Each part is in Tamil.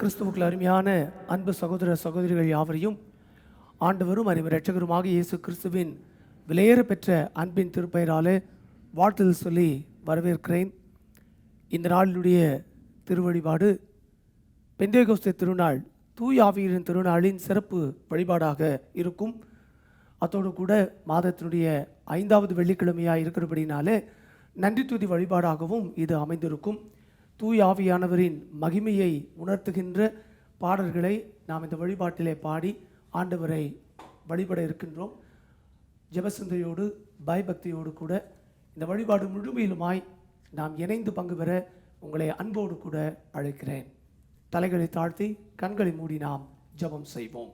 கிறிஸ்துவுக்குள் அருமையான அன்பு சகோதர சகோதரிகள் யாவரையும் ஆண்டவரும் அறிவு இரட்சகருமாக இயேசு கிறிஸ்துவின் விலையேற பெற்ற அன்பின் திருப்பெயராலே வாழ்த்துதல் சொல்லி வரவேற்கிறேன். இந்த நாளினுடைய திருவழிபாடு பெந்தேகோஸ்தே திருநாள், தூய ஆவியின் திருநாளின் சிறப்பு வழிபாடாக இருக்கும். அத்தோடு கூட மாதத்தினுடைய 5வது வெள்ளிக்கிழமையாக இருக்கிறபடினாலே நன்றி துதி வழிபாடாகவும் இது அமைந்திருக்கும். தூய ஆவியானவரின் மகிமையை உணர்த்துகின்ற பாடல்களை நாம் இந்த வழிபாட்டிலே பாடி ஆண்டவரை வழிபட இருக்கின்றோம். ஜெபசிந்தையோடு பயபக்தியோடு கூட இந்த வழிபாடு முழுமையிலுமாய் நாம் இணைந்து பங்கு பெற உங்களை அன்போடு கூட அழைக்கிறேன். தலைகளை தாழ்த்தி கண்களை மூடி நாம் ஜெபம் செய்வோம்.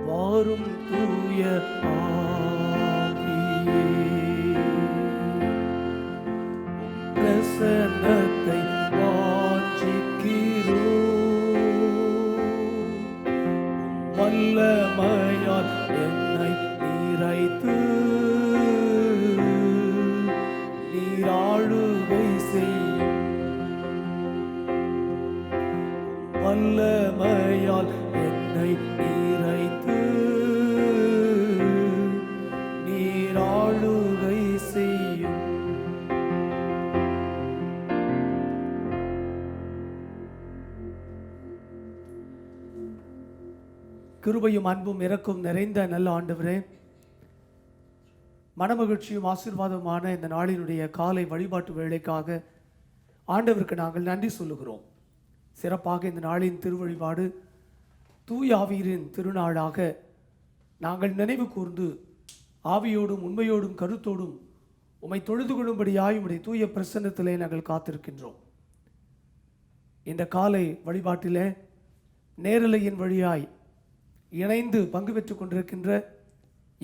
வாரும் தூய ஆவியே, பிரசன்னத்தை வாஞ்சிக்கிறோம். வல்லமையால் என்னை நிறைத்து நீராளுகை செய்யும். வல்லமையால் என்னை நிறைத்து நீராளுகை செய்யும். கிருபையும் அன்பும் இரக்கம் நிறைந்த நல்ல ஆண்டவரே, மனமகிழ்ச்சியும் ஆசீர்வாதமான இந்த நாளினுடைய காலை வழிபாட்டு வேளைக்காக ஆண்டவருக்கு நாங்கள் நன்றி சொல்லுகிறோம். சிறப்பாக இந்த நாளின் திருவழிபாடு தூய ஆவியின் திருநாளாக நாங்கள் நினைவு கூர்ந்து ஆவியோடும் உண்மையோடும் கருத்தோடும் உம்மை தொழுது கொள்ளும்படியாய் உம்முடைய தூய பிரசன்னத்திலே நாங்கள் காத்திருக்கின்றோம். இந்த காலை வழிபாட்டிலே நேரலையின் வழியாய் இணைந்து பங்கு பெற்றுக் கொண்டிருக்கின்ற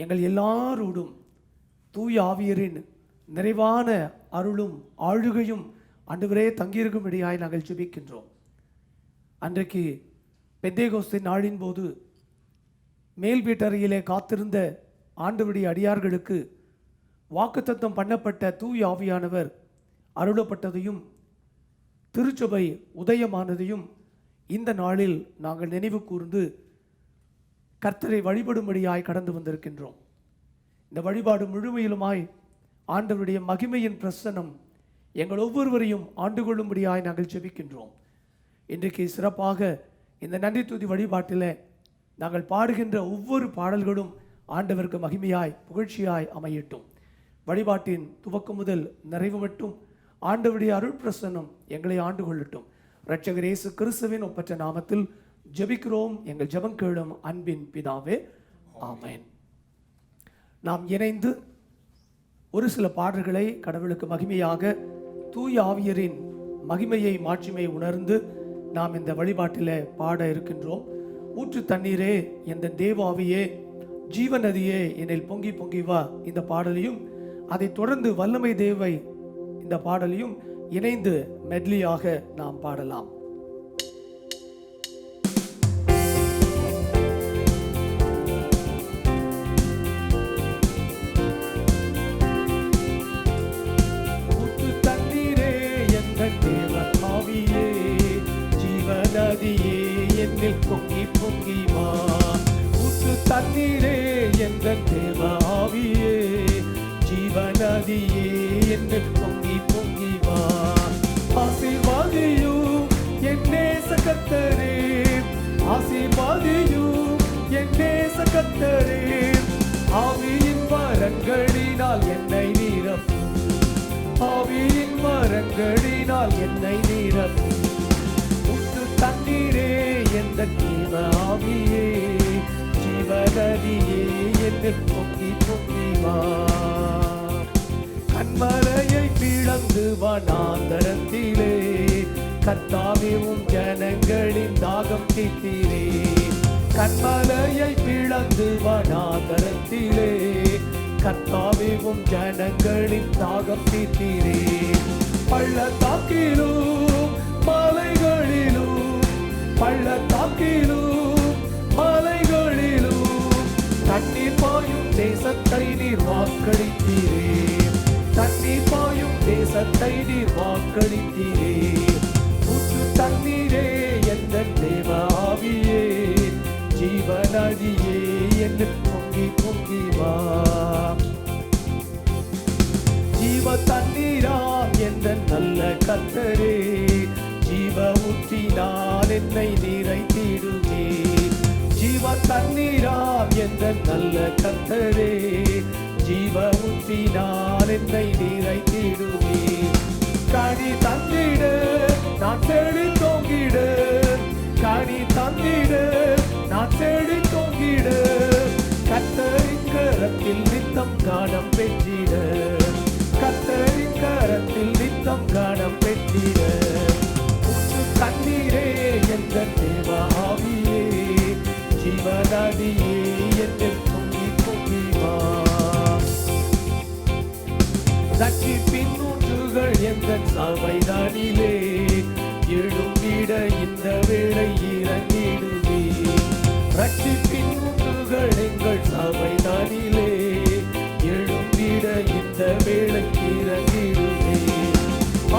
எங்கள் எல்லாரோடும் தூய ஆவியரின் நிறைவான அருளும் ஆளுகையும் ஆண்டவரே தங்கியிருக்கும்படியாய் நாங்கள் ஜெபிக்கின்றோம். அன்றைக்கு பெந்தேகோஸ்தே நாளின் போது மேல் வீட்டறையிலே காத்திருந்த ஆண்டவருடைய அடியார்களுக்கு வாக்குத்தத்தம் பண்ணப்பட்ட தூய ஆவியானவர் அருளப்பட்டதையும் திருச்சபை உதயமானதையும் இந்த நாளில் நாங்கள் நினைவு கூர்ந்து கர்த்தரை வழிபடும்படியாய் கடந்து வந்திருக்கின்றோம். இந்த வழிபாடு முழுமையிலுமாய் ஆண்டவருடைய மகிமையின் பிரசன்னம் எங்கள் ஒவ்வொருவரையும் ஆண்டு கொள்ளும்படியாய் நாங்கள் ஜெபிக்கின்றோம். இன்றைக்கு சிறப்பாக இந்த நன்றி துதி வழிபாட்டில் நாங்கள் பாடுகின்ற ஒவ்வொரு பாடல்களும் ஆண்டவருக்கு மகிமையாய் புகழ்ச்சியாய் அமையட்டும். வழிபாட்டின் துவக்கம் முதல் நிறைவு மட்டும் ஆண்டவருடைய அருள் பிரசன்னம் எங்களை ஆண்டு கொள்ளட்டும். இரட்சகர் இயேசு கிறிஸ்துவின் ஒப்பற்ற நாமத்தில் ஜெபிக்கிறோம் எங்கள் ஜெபம் கேளும் அன்பின் பிதாவே, ஆமென். நாம் இணைந்து ஒரு சில பாடல்களை கடவுளுக்கு மகிமையாக தூய ஆவியரின் மகிமையை மாட்சிமை உணர்ந்து நாம் இந்த வழிபாட்டில் பாட இருக்கின்றோம். ஊற்று தண்ணீரே எந்த தேவாவியே, ஜீவநதியே என்னில் பொங்கி பொங்கி வா இந்த பாடலையும், அதை தொடர்ந்து வல்லமை தேவை இந்த பாடலையும் இணைந்து மெட்லியாக நாம் பாடலாம். நதியே என்னில் பொங்கி பொங்கி வா, ஊற்று தண்ணீரே என்ற தேவ ஆவியே, ஜீவநதியே என்னில் பொங்கி பொங்கி வா. ஆசீர்வாதியும் என் நேச கர்த்தரே, ஆசீர்வாதியும் என் நேச கர்த்தரே, ஆவியின் வரங்களினால் என்னை நிரப்பும், ஆவியின் வரங்களினால் என்னை நிரப்பும். தண்ணீரே ஜீவ ஆவியே ஜீவநதியே என்னில் பொங்கி பொங்கி வா. கண்மலையை பிளந்து வனாந்தரத்திலே கர்த்தாவே உம் ஜனங்களின் தாகம் தீர்த்தீரே. கண்மலையை பிளந்து வனாந்தரத்திலே கர்த்தாவே உம் ஜனங்களின் தாகம் தீர்த்தீரே. பள்ளத்தாக்கிலும் மலைகளிலும் பள்ளத்தாக்கிலும் மலைகளிலும் தண்ணீர் பாயும் தேசத்தை நீர் வாக்களித்தீரே. தண்ணீர் பாயும் தேசத்தை நீர் வாக்களித்தீரே. ஊற்று தண்ணீரே எந்த தேவ ஆவியே ஜீவநதியே என்று பொங்கி பொங்கி வா. ஜீவ தண்ணீராம் என்ற நல்ல கர்த்தரே ஜீவ ஊற்றினால் என்னை நிறைத்திடுமே. ஜீவ தண்ணீராம் என்ற நல்ல கர்த்தரே ஜீவ ஊற்றினால் என்னை நிறைத்திடுமே. கனி தந்திட நான் தேடி தோங்கிட கனி தந்திட நான் தேடி தோங்கிட கர்த்தரின் கரத்தில் நித்தம் காணம் பெற்றிட கர்த்தரின் கரத்தில் நித்தம் காணம் பெற்றிட. ஊற்று தண்ணீரே என்ற தேவ ஆவியே ஜீவநதியே என்னில் பொங்கி பொங்கி வா. ரட்சிப்பின் ஊற்றுகள் எந்த சபைதானிலே எழும்பிட இந்த வேளை இறங்கிடுவே. ரட்சிப்பின் ஊற்றுகள் எங்கள் சபைதானிலே எழும்பிட இந்த வேளை இறங்கிடுவே.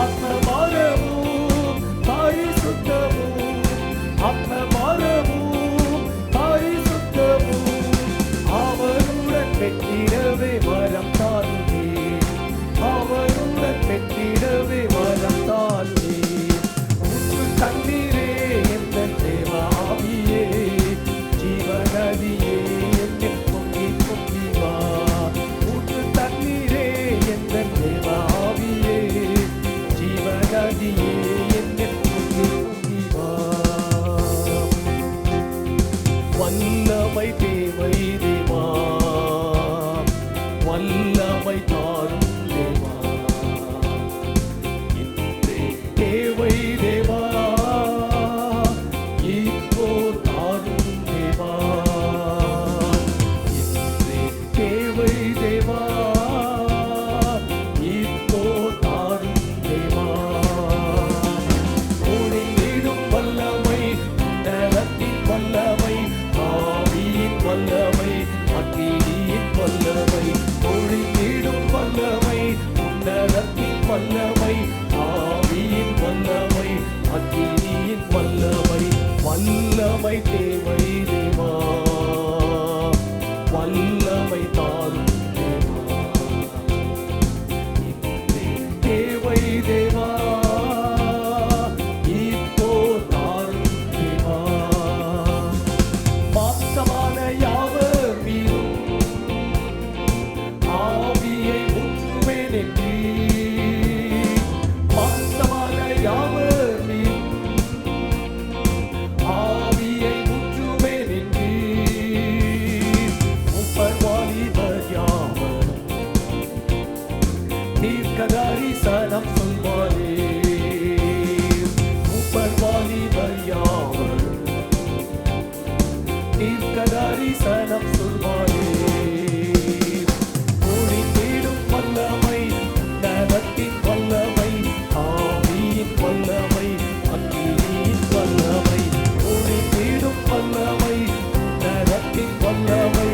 ஆத்மபாரமும் பரிசுத்தமும் ஆத்மபாரமும் பரிசுத்தமும் அவருடன் பெற்றிடவே வரம் தாருமே. அவருடன் பெற்றிடவே வரம் தாருமே. ஊற்று தண்ணீரே என்ற தேவ ஆவியே ஜீவநதியே என்னில் பொங்கி பொங்கி வா. ஊற்று தண்ணீரே என்ற தேவ ஆவியே ஜீவநதியே என்னில் பொங்கி பொங்கி வா. வல்லமை தேவை தேவா வல்லமை தாரும் தேவா. தேவை தேவா இப்போ தாரும் தேவா. தேவை தேவா இப்போ தாரும் தேவா. ஒளிந்திடும் வல்லமை நலத்தின் வல்லமை ஆவியின் வல்லமை அக்கினியின் வல்லமை. ஒளிந்திடும் வல்லமை உன்னதத்தின் வல்லமை ஆவியின் வல்லமை அக்கினியின் வல்லமை. வல்லமை தேவை தேவா வல்லமை தாரும் தேவா. தேவை தேவா இப்போ தாரும் தேவா. மாம்சமான யாவர் மீதும் ஆவியை ஊற்றுவேன் என்றீர். மாம்சமான யாவர் மீதும் ஆவியை ஊற்றுவேன் என்றீர். முப்பர் வாலிபர் யாவர் தீர்க்கதரிசனம் சொல்வாரே. முப்பர் வாலிபர் யாவர் தீர்க்கதரிசனம் சொல்வாரே. ஒளிந்திடும் வல்லமை நலத்தின் வல்லமை ஆவியின் வல்லமை அக்கினியின் வல்லமை. ஒளிந்திடும் வல்லமை நலத்தின் வல்லமை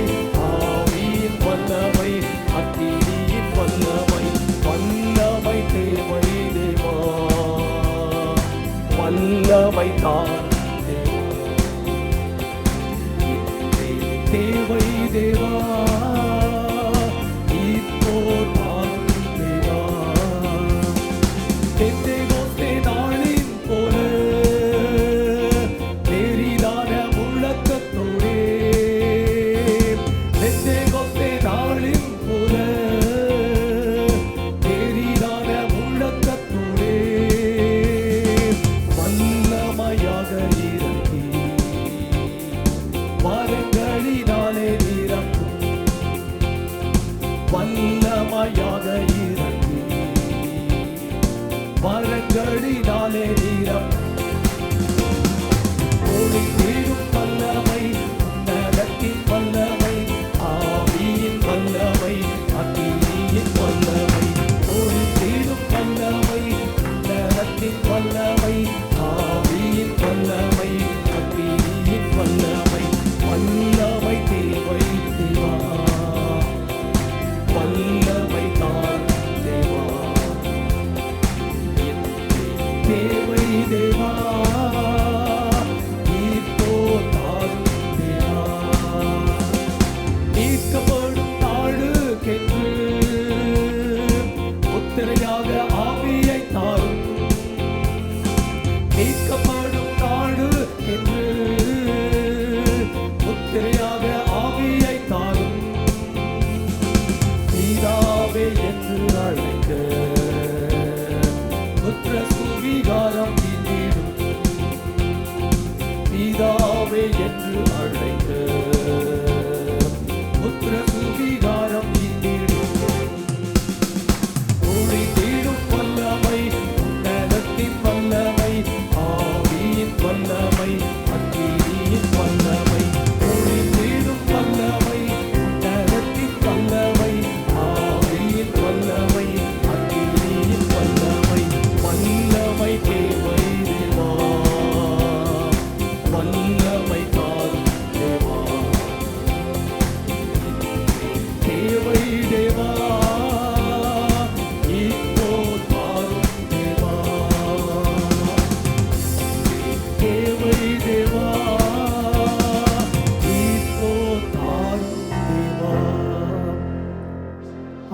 ஆவியின் வல்லமை அக்கினியின் வல்லமை. வல்லமை தேவை தேவா வல்லமை தான் தேவை தேவா இப்போ தாரும் தேவா. பெந்தேகோஸ்தே நாளின் போல பெரிதான முழக்கத்தோடே. பெந்தேகோஸ்தே நாளின் போல பெரிதான முழக்கத்தோடே வல்லமையாக இறங்கி பிதாவே என்று அழைக்க புத்திர சுவிகாரம் ஒளிந்திடும் வல்லமை, உன்னதத்தின் வல்லமை, ஆவியின் வல்லமை, அக்கினியின் வல்லமை, ஒளிந்திடும் வல்லமை, உன்னதத்தின் வல்லமை, ஆவியின் வல்லமை, அக்கினியின் வல்லமை, வல்லமை தேவை தேவா, வல்லமை தாரும் தேவா, தேவை தேவா, இப்போ தாரும் தேவா, தேவை தேவா, இப்போ தாரும் தேவா.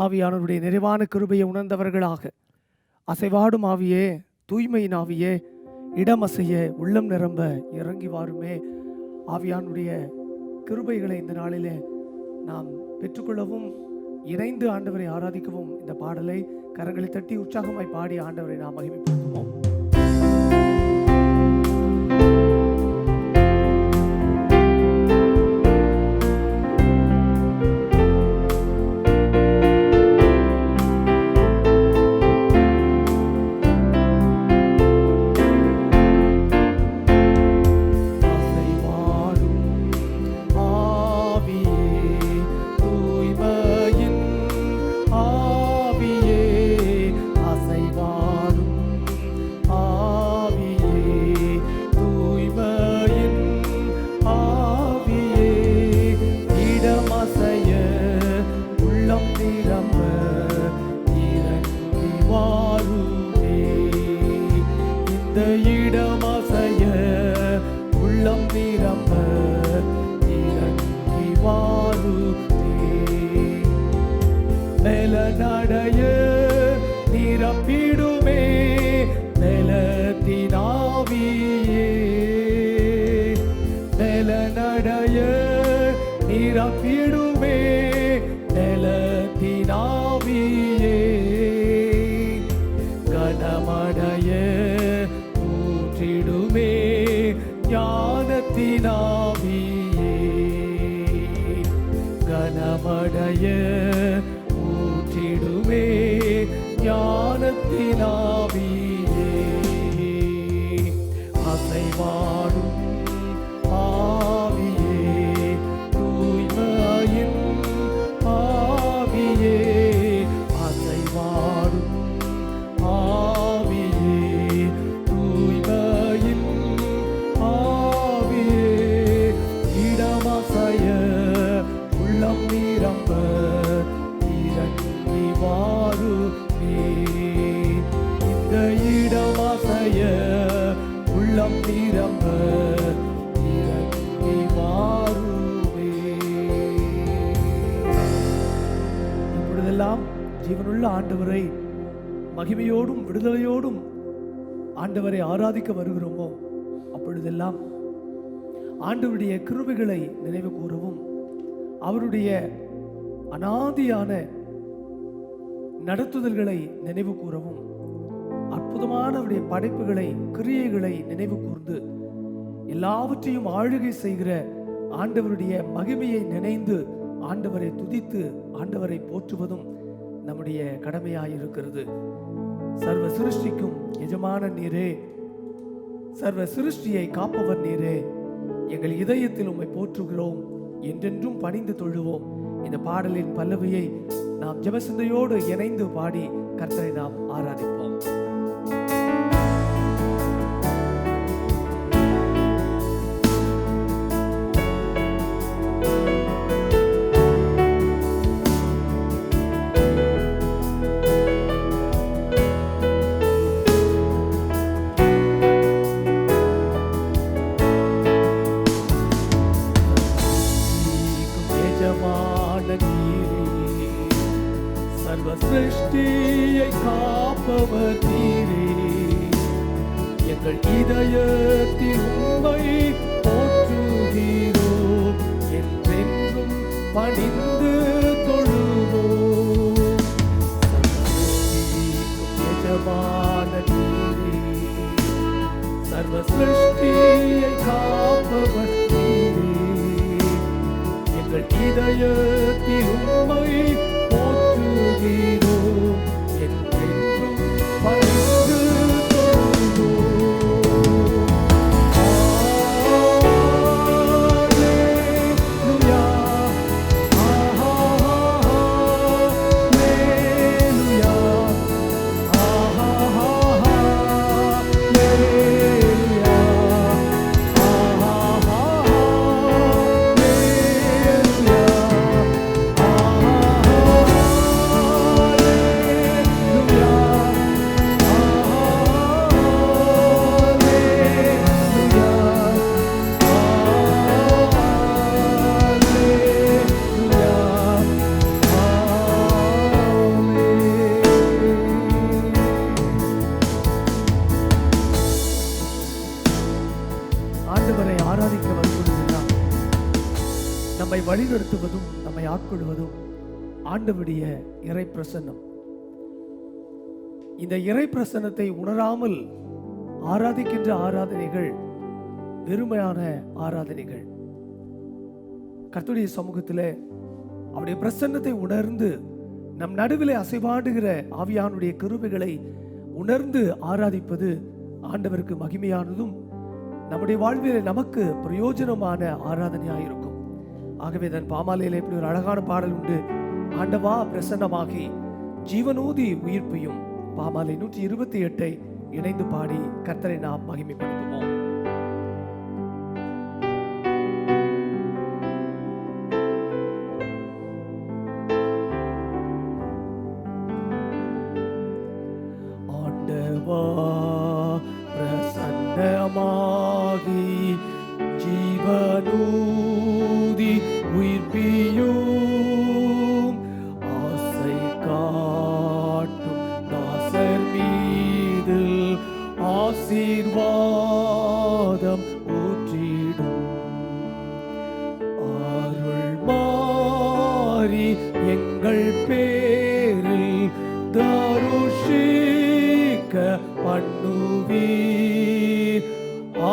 ஆவியானவருடைய நிறைவான கிருபையை உணர்ந்தவர்களாக அசைவாடும் ஆவியே, தூய்மையின் ஆவியே, இடமசைய உள்ளம் நிரம்ப இறங்கி வாருமே. ஆவியானுடைய கிருபைகளை இந்த நாளிலே நாம் பெற்றுக்கொள்ளவும் இணைந்து ஆண்டவரை ஆராதிக்கவும் இந்த பாடலை கரங்களை தட்டி உற்சாகமாய் பாடி ஆண்டவரை நாம் மகிமைப்படுத்துவோம். நடைய நிரப்பிடுமே நிலத்தினாவியே, நில நடைய நிரப்பிடுமே நிலத்தினாவியே, கனமடைய ஊற்றிடுமே ஞானத்தினாவியே, கனமடைய ஊற்றிடுமே ஞானத்தினாவியே, அசைவாடும் ஆவியே, தூய்மையின் ஆவியே, அசைவாடும் ஆவியே, தூய்மையின் ஆவியே, இடமசைய உள்ளம் நிரம்ப இறங்கி வாருமே, இந்த இடமசைய உள்ளம் நிரம்ப இறங்கி வாருமே. இப்பொழுதெல்லாம் ஜீவனுள்ள ஆண்டவரை மகிமையோடும் விடுதலையோடும் ஆண்டவரை ஆராதிக்க வருகிறோமோ, அப்பொழுதெல்லாம் ஆண்டவருடைய கிருபைகளை நினைவு கூறவும், அவருடைய அநாதியான நடத்துதல்களை நினைவு கூறவும், அற்புதமான அவருடைய படைப்புகளை கிரியைகளை நினைவு கூர்ந்து எல்லாவற்றையும் ஆளுகை செய்கிற ஆண்டவருடைய மகிமையை நினைந்து ஆண்டவரை துதித்து ஆண்டவரை போற்றுவதும் நம்முடைய கடமையாயிருக்கிறது. சர்வ சிருஷ்டிக்கும் எஜமான நீரே, சர்வ சிருஷ்டியை காப்பவர் நீரே, எங்கள் இதயத்தில் உம்மை போற்றுகிறோம், என்றென்றும் பணிந்து தொழுவோம். இந்த பாடலின் பல்லவியை நாம் ஜெபசிந்தையோடு இணைந்து பாடி கர்த்தரை நாம் ஆராதிப்போம். சர்வ சிருஷ்டியை காப்பவர் நீரே, எங்கள் இதயத்தில் உம்மை போற்றுகிறோம், என்றென்றும் பணிந்து தொழுவோம். எஜமான நீரே, சர்வ சிருஷ்டியை காப்பவர் இதயத்தில் உம்மை போற்றுகிறோம், என்றென்றும் பணிந்து தொழுவோம். அல்லேலூயா, அல்லேலூயா, ஆண்டவரை ஆராதிக்க வருவதெல்லாம் நம்மை வழிநடத்துவதும் நம்மை ஆட்கொள்வதும் ஆண்டவருடைய இறை பிரசன்னம். இந்த இறை பிரசன்னத்தை உணராமல் ஆராதிக்கின்ற ஆராதனைகள் வெறுமையான ஆராதனைகள். கர்த்தருடைய சமூகத்தில் அவருடைய பிரசன்னத்தை உணர்ந்து நம் நடுவிலே அசைவாடுகிற ஆவியானுடைய கிருபைகளை உணர்ந்து ஆராதிப்பது ஆண்டவருக்கு மகிமையானதும் நம்முடைய வாழ்வில் நமக்கு பிரயோஜனமான ஆராதனையாயிருக்கும். ஆகவே தன் பாமாலையில் இப்படி ஒரு அழகான பாடல் உண்டு. ஆண்டவா பிரசன்னமாகி ஜீவனூதி உயிர்ப்பையும். பாமாலை 128 இணைந்து பாடி கர்த்தரை நாம் மகிமைப்படுத்துவோம். ஆண்டவா பிரசன்னமாகி ஜீவனூதி உயிர்ப்பியும். ஆசை காட்டும் தாசர் மீது ஆசீர்வாதம் ஊற்றிடும். அருள் மாறி எங்கள் பேரில் தருஷிக்க பண்ணுவீர்.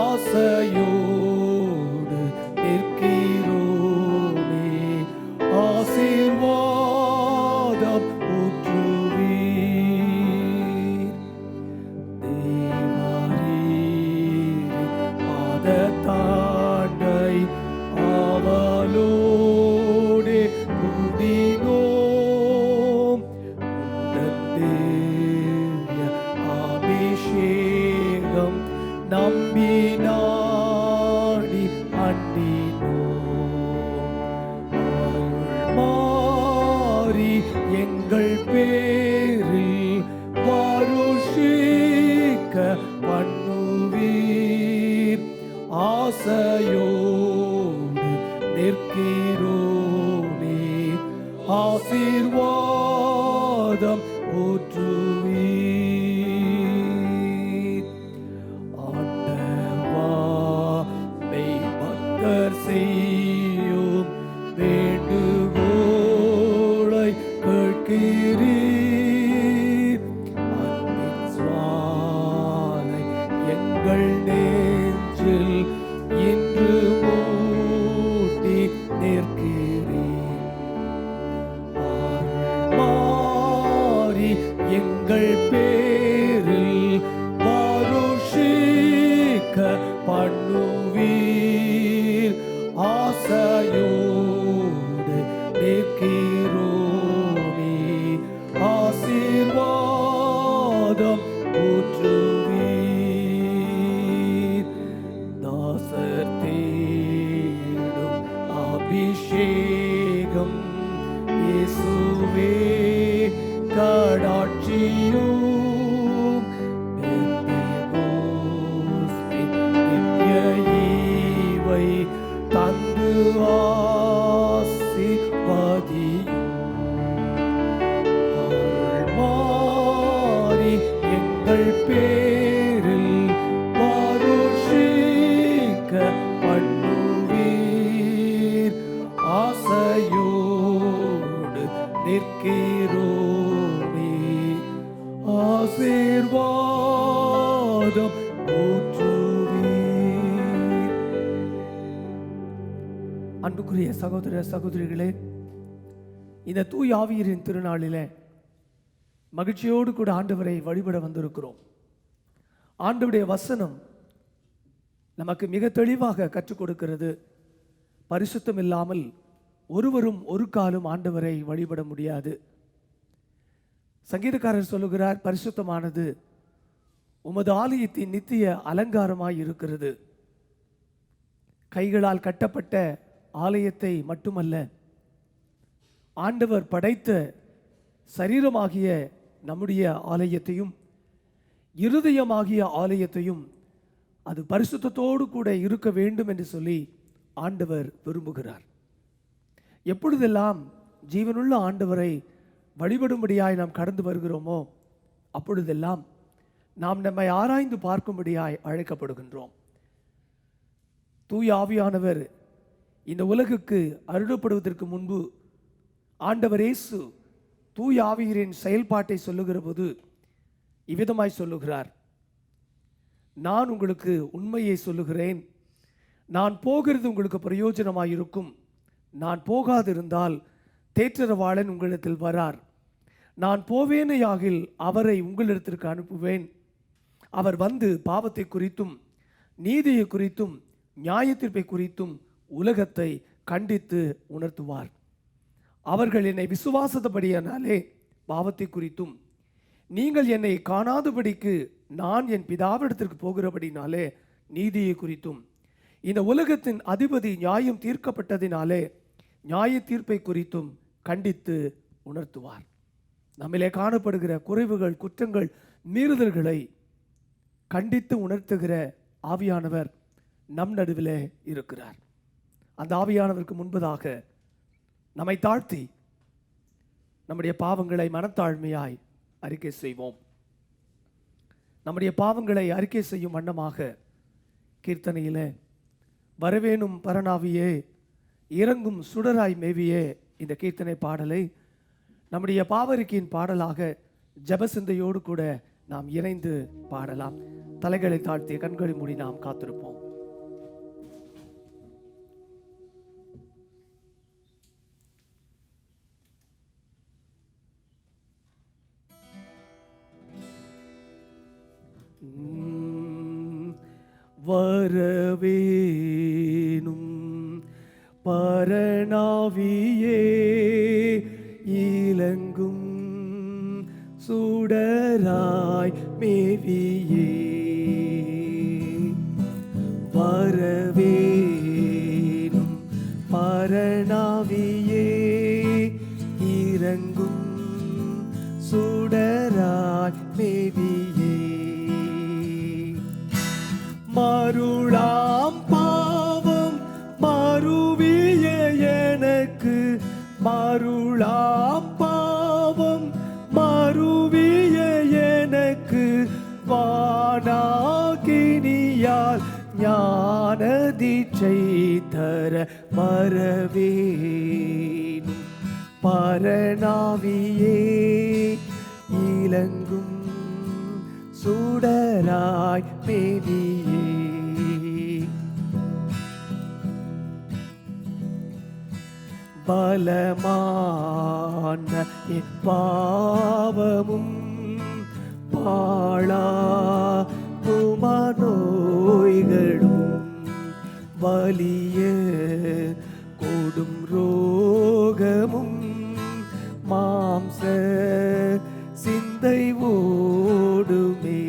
ஆசையோடு நிற்கிறோமே, ஆசீர்வாதம் ஊற்றுவீர். தேவரீர் பாதத்தாண்டை ஆவலோடு கூடினோம். தேவ்ய அபிஷேகம் நம்பி நாடி அண்டினோம். அருள் மாறி எங்கள் பேரில் வருஷிக்க பண்ணுவீர். ஆசையோடு நிற்கிறோமே, ஆசீர்வாதம் ஊற்றுவீர். ஆண்டவா மெய்பக்தர் செய்யும் வேண்டுகோளை கேட்கிறீர். அன்பின் சுவாலை எங்கள் நெஞ்சில் இன்று மூட்டி நிற்கிறீர். அருள் மாறி எங்கள் பேரில் வருஷிக்க பண்ணுவீர். ஆசையோடு நிற்கிறோமே, ஆசீர்வாதம் ஊற்றுவீர். தாசர் தேடும் அபிஷேகம் இயேசுவே கடாட்சியும். திவ்ய ஈவை தந்து ஆசீர்வதியும். அருள் மாறி எங்கள் பேரில் வருஷிக்க பண்ணுவீர். ஆசையோடு நிற்கிறோமே, அன்புக்குரிய சகோதர சகோதரிகளே, இந்த தூய் ஆவியரின் திருநாளிலே மகிழ்ச்சியோடு கூட ஆண்டவரை வழிபட வந்திருக்கிறோம். ஆண்டவருடைய வசனம் நமக்கு மிக தெளிவாக கற்றுக் கொடுக்கிறது. பரிசுத்தம் இல்லாமல் ஒருவரும் ஒரு காலும் ஆண்டவரை வழிபட முடியாது. சங்கீதக்காரர் சொல்லுகிறார், பரிசுத்தமானது உமது ஆலயத்தின் நித்திய அலங்காரமாய் இருக்கிறது. கைகளால் கட்டப்பட்ட ஆலயத்தை மட்டுமல்ல, ஆண்டவர் படைத்த சரீரமாகிய நம்முடைய ஆலயத்தையும் இருதயமாகிய ஆலயத்தையும் அது பரிசுத்தத்தோடு கூட இருக்க வேண்டும் என்று சொல்லி ஆண்டவர் விரும்புகிறார். எப்பொழுதெல்லாம் ஜீவனுள்ள ஆண்டவரை வழிபடும்படியாய் நாம் கடந்து வருகிறோமோ அப்பொழுதெல்லாம் நாம் நம்மை ஆராய்ந்து பார்க்கும்படியாய் அழைக்கப்படுகின்றோம். தூய ஆவியானவர் இந்த உலகுக்கு அருளப்படுவதற்கு முன்பு ஆண்டவர் இயேசு தூய ஆவியரின் செயல்பாட்டை சொல்லுகிற போது இவ்விதமாய் சொல்லுகிறார், நான் உங்களுக்கு உண்மையை சொல்லுகிறேன், நான் போகிறது உங்களுக்கு பிரயோஜனமாய் இருக்கும். நான் போகாதிருந்தால் தேற்றரவாளன் உங்களிடத்தில் வரார். நான் போவேனையாகில் அவரை உங்களிடத்திற்கு அனுப்புவேன். அவர் வந்து பாவத்தை குறித்தும் நீதியை குறித்தும் நியாயத்தீர்ப்பை குறித்தும் உலகத்தை கண்டித்து உணர்த்துவார். அவர்கள் என்னை விசுவாசத்தபடியானாலே பாவத்தை குறித்தும், நீங்கள் என்னை காணாதபடிக்கு நான் என் பிதாவிடத்திற்கு போகிறபடினாலே நீதியை குறித்தும், இந்த உலகத்தின் அதிபதி நியாயம் தீர்க்கப்பட்டதினாலே நியாய தீர்ப்பை குறித்தும் கண்டித்து உணர்த்துவார். நம்மிலே காணப்படுகிற குறைவுகள், குற்றங்கள், மீறுதல்களை கண்டித்து உணர்த்துகிற ஆவியானவர் நம் நடுவிலே இருக்கிறார். அந்த ஆவியானவருக்கு முன்பதாக நம்மை தாழ்த்தி நம்முடைய பாவங்களை மனத்தாழ்மையாய் அறிக்கை செய்வோம். நம்முடைய பாவங்களை அறிக்கை செய்யும் வண்ணமாக கீர்த்தனையிலே வரவேணும் பரநாவியே இறங்கும் சுடராய் மேவியே இந்த கீர்த்தனை பாடலை நம்முடைய பாவரிக்கையின் பாடலாக ஜபசிந்தையோடு கூட நாம் இணைந்து பாடலாம். தலைகளை தாழ்த்தி கண்களை மூடி நாம் காத்திருப்போம். வரவேணும் பரநாவியே இலங்கும் சுடராய் மேவியே, வரவேணும் பரநாவியே இறங்கும் சுடராய் மேவியே, மருளாம் பாவம் மறுவிய எனக்கு, மருளாம் பாவம் மறுவிய எனக்கு, வானாகினியால் ஞான தீட்சை தர வரவேணும் பரநாவியே இலங்கும் சுடராய் மேவியே, பலமான பாவமும் பாழாகுமநோய்களும் வலிய கொடும் ரோகமும் மாம்ச சிந்தை ஓடுமே,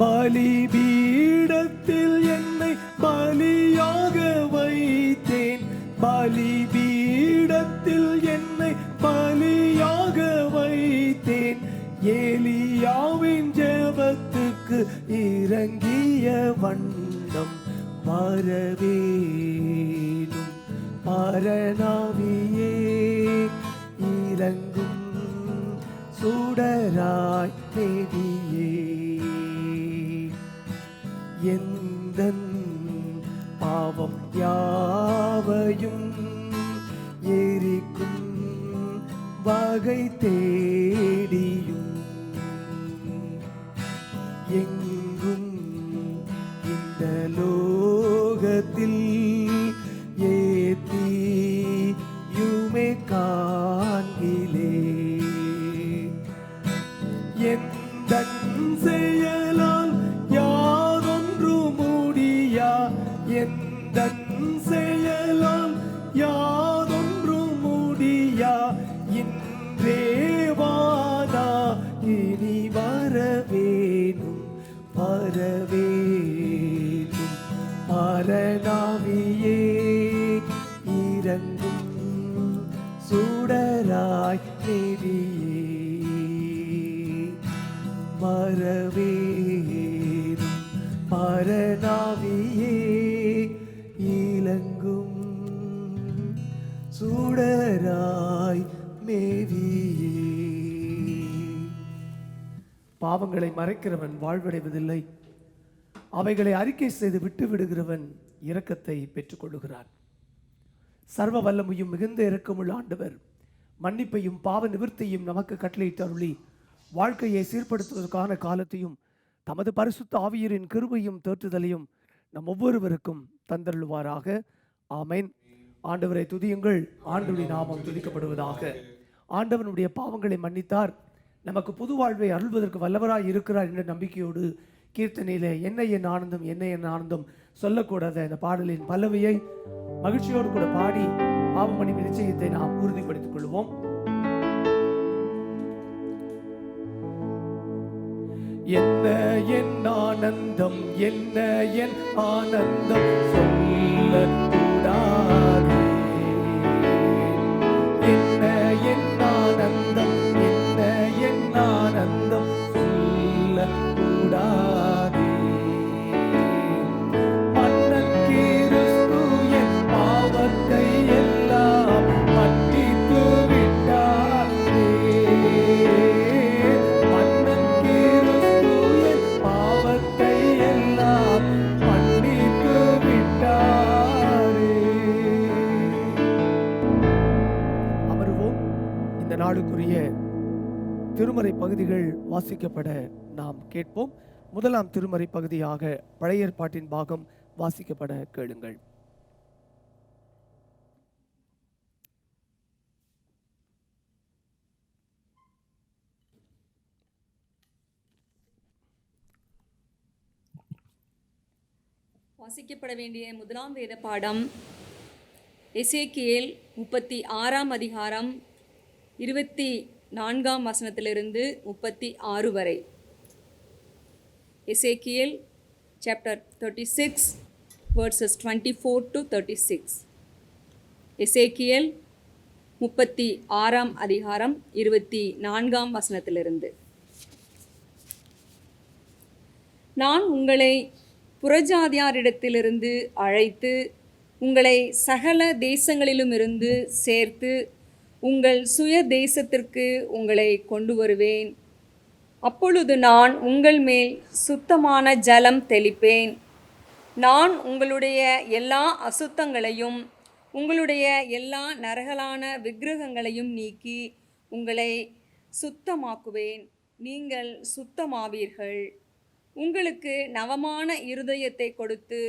பலிபீடத்தில் என்னை பலியாக வைத்தேன், பலிபீடத்தில் என்னை பலியாக வைத்தேன், ஏலியாவின் ஜெபத்துக்கு இறங்கிய வண்ணம் வரவேணும் பரநாவியே இறங்கும் சுடராய் மேவியே, எந்தன் பாவம் யாவையும் எரிக்கும் வகை தேடியும் எங்கும் இந்த லோகத்தில் உந்தன் செயலாம் யாதொன்றும் முடியா இன்றேவானா இனி வரவேணும் வரவேணும் அரணாவியே இறங்கும் சுடராய் நெறியே வரவேணும் மரணாவியே இலங்கும் சுடராய் மேவியே. பாவங்களை மறைக்கிறவன் வாழ்வடைவதில்லை, அவைகளை அறிக்கை செய்து விட்டு விடுகிறவன் இரக்கத்தை பெற்றுக்கொள்ளுகிறான். சர்வ வல்லமையும் மிகுந்த இரக்கமுள்ள ஆண்டவர் மன்னிப்பையும் பாவ நிவர்த்தியும் நமக்கு கட்டளையிட்டு அருளி வாழ்க்கையை சீர்படுத்துவதற்கான காலத்தையும் தமது பரிசுத்த ஆவியரின் கிருபையும் தேற்றுதலையும் நம் ஒவ்வொருவருக்கும் தந்தருளுவாராக. ஆமேன். ஆண்டவரை துதியுங்கள், ஆண்டவருடைய நாமம் துதிக்கப்படுவதாக. ஆண்டவனுடைய பாவங்களை மன்னித்தார், நமக்கு புது வாழ்வை அருள்வதற்கு வல்லவராய் இருக்கிறார் என்ற நம்பிக்கையோடு கீர்த்தனையில என்ன என் ஆனந்தம் என்ன என் ஆனந்தம் சொல்லக்கூடாத இந்த பாடலின் பல்லவியை மகிழ்ச்சியோடு கூட பாடி பாவ மன்னிப்பு நிச்சயத்தை நாம் உறுதிப்படுத்திக் கொள்வோம். என்ன என் ஆனந்தம் என்ன என் ஆனந்தம் சொல்லக்கூடாது, என்ன என் ஆனந்தம் என்ன என் ஆனந்தம் சொல்லக்கூடாது. மன்னன் கிறிஸ்து என் பாவத்தை எல்லாம் மன்னித்து விட்டாரே, மன்னன் கிறிஸ்து என் பாவத்தை எல்லாம் மன்னித்து விட்டாரே. அமருவோம். இந்த நாளுக்குரிய திருமறை பகுதிகள் வாசிக்கப்பட நாம் கேட்போம். முதலாம் திருமறை பகுதியாக பழைய ஏற்பாட்டின் பாகம் வாசிக்கப்பட கேளுங்கள். வாசிக்கப்பட வேண்டிய முதலாம் வேத பாடம் எசேக்கியேல் 36ஆம் அதிகாரம் 24ஆம் வசனத்திலிருந்து 36 வரை. எசேக்கியேல் சாப்டர் 36 verses 24 to 36. எசேக்கியேல் 36ஆம் அதிகாரம் 24ஆம் வசனத்திலிருந்து. நான் உங்களை புறஜாதியாரிடத்திலிருந்து அழைத்து உங்களை சகல தேசங்களிலுமிருந்து சேர்த்து உங்கள் சுய தேசத்திற்கு உங்களை கொண்டு வருவேன். அப்பொழுது நான் உங்கள் மேல் சுத்தமான ஜலம் தெளிப்பேன். நான் உங்களுடைய எல்லா அசுத்தங்களையும் உங்களுடைய எல்லா நரகலான விக்கிரகங்களையும் நீக்கி உங்களை சுத்தமாக்குவேன். நீங்கள் சுத்தமாவீர்கள். உங்களுக்கு நவமான இருதயத்தை கொடுத்து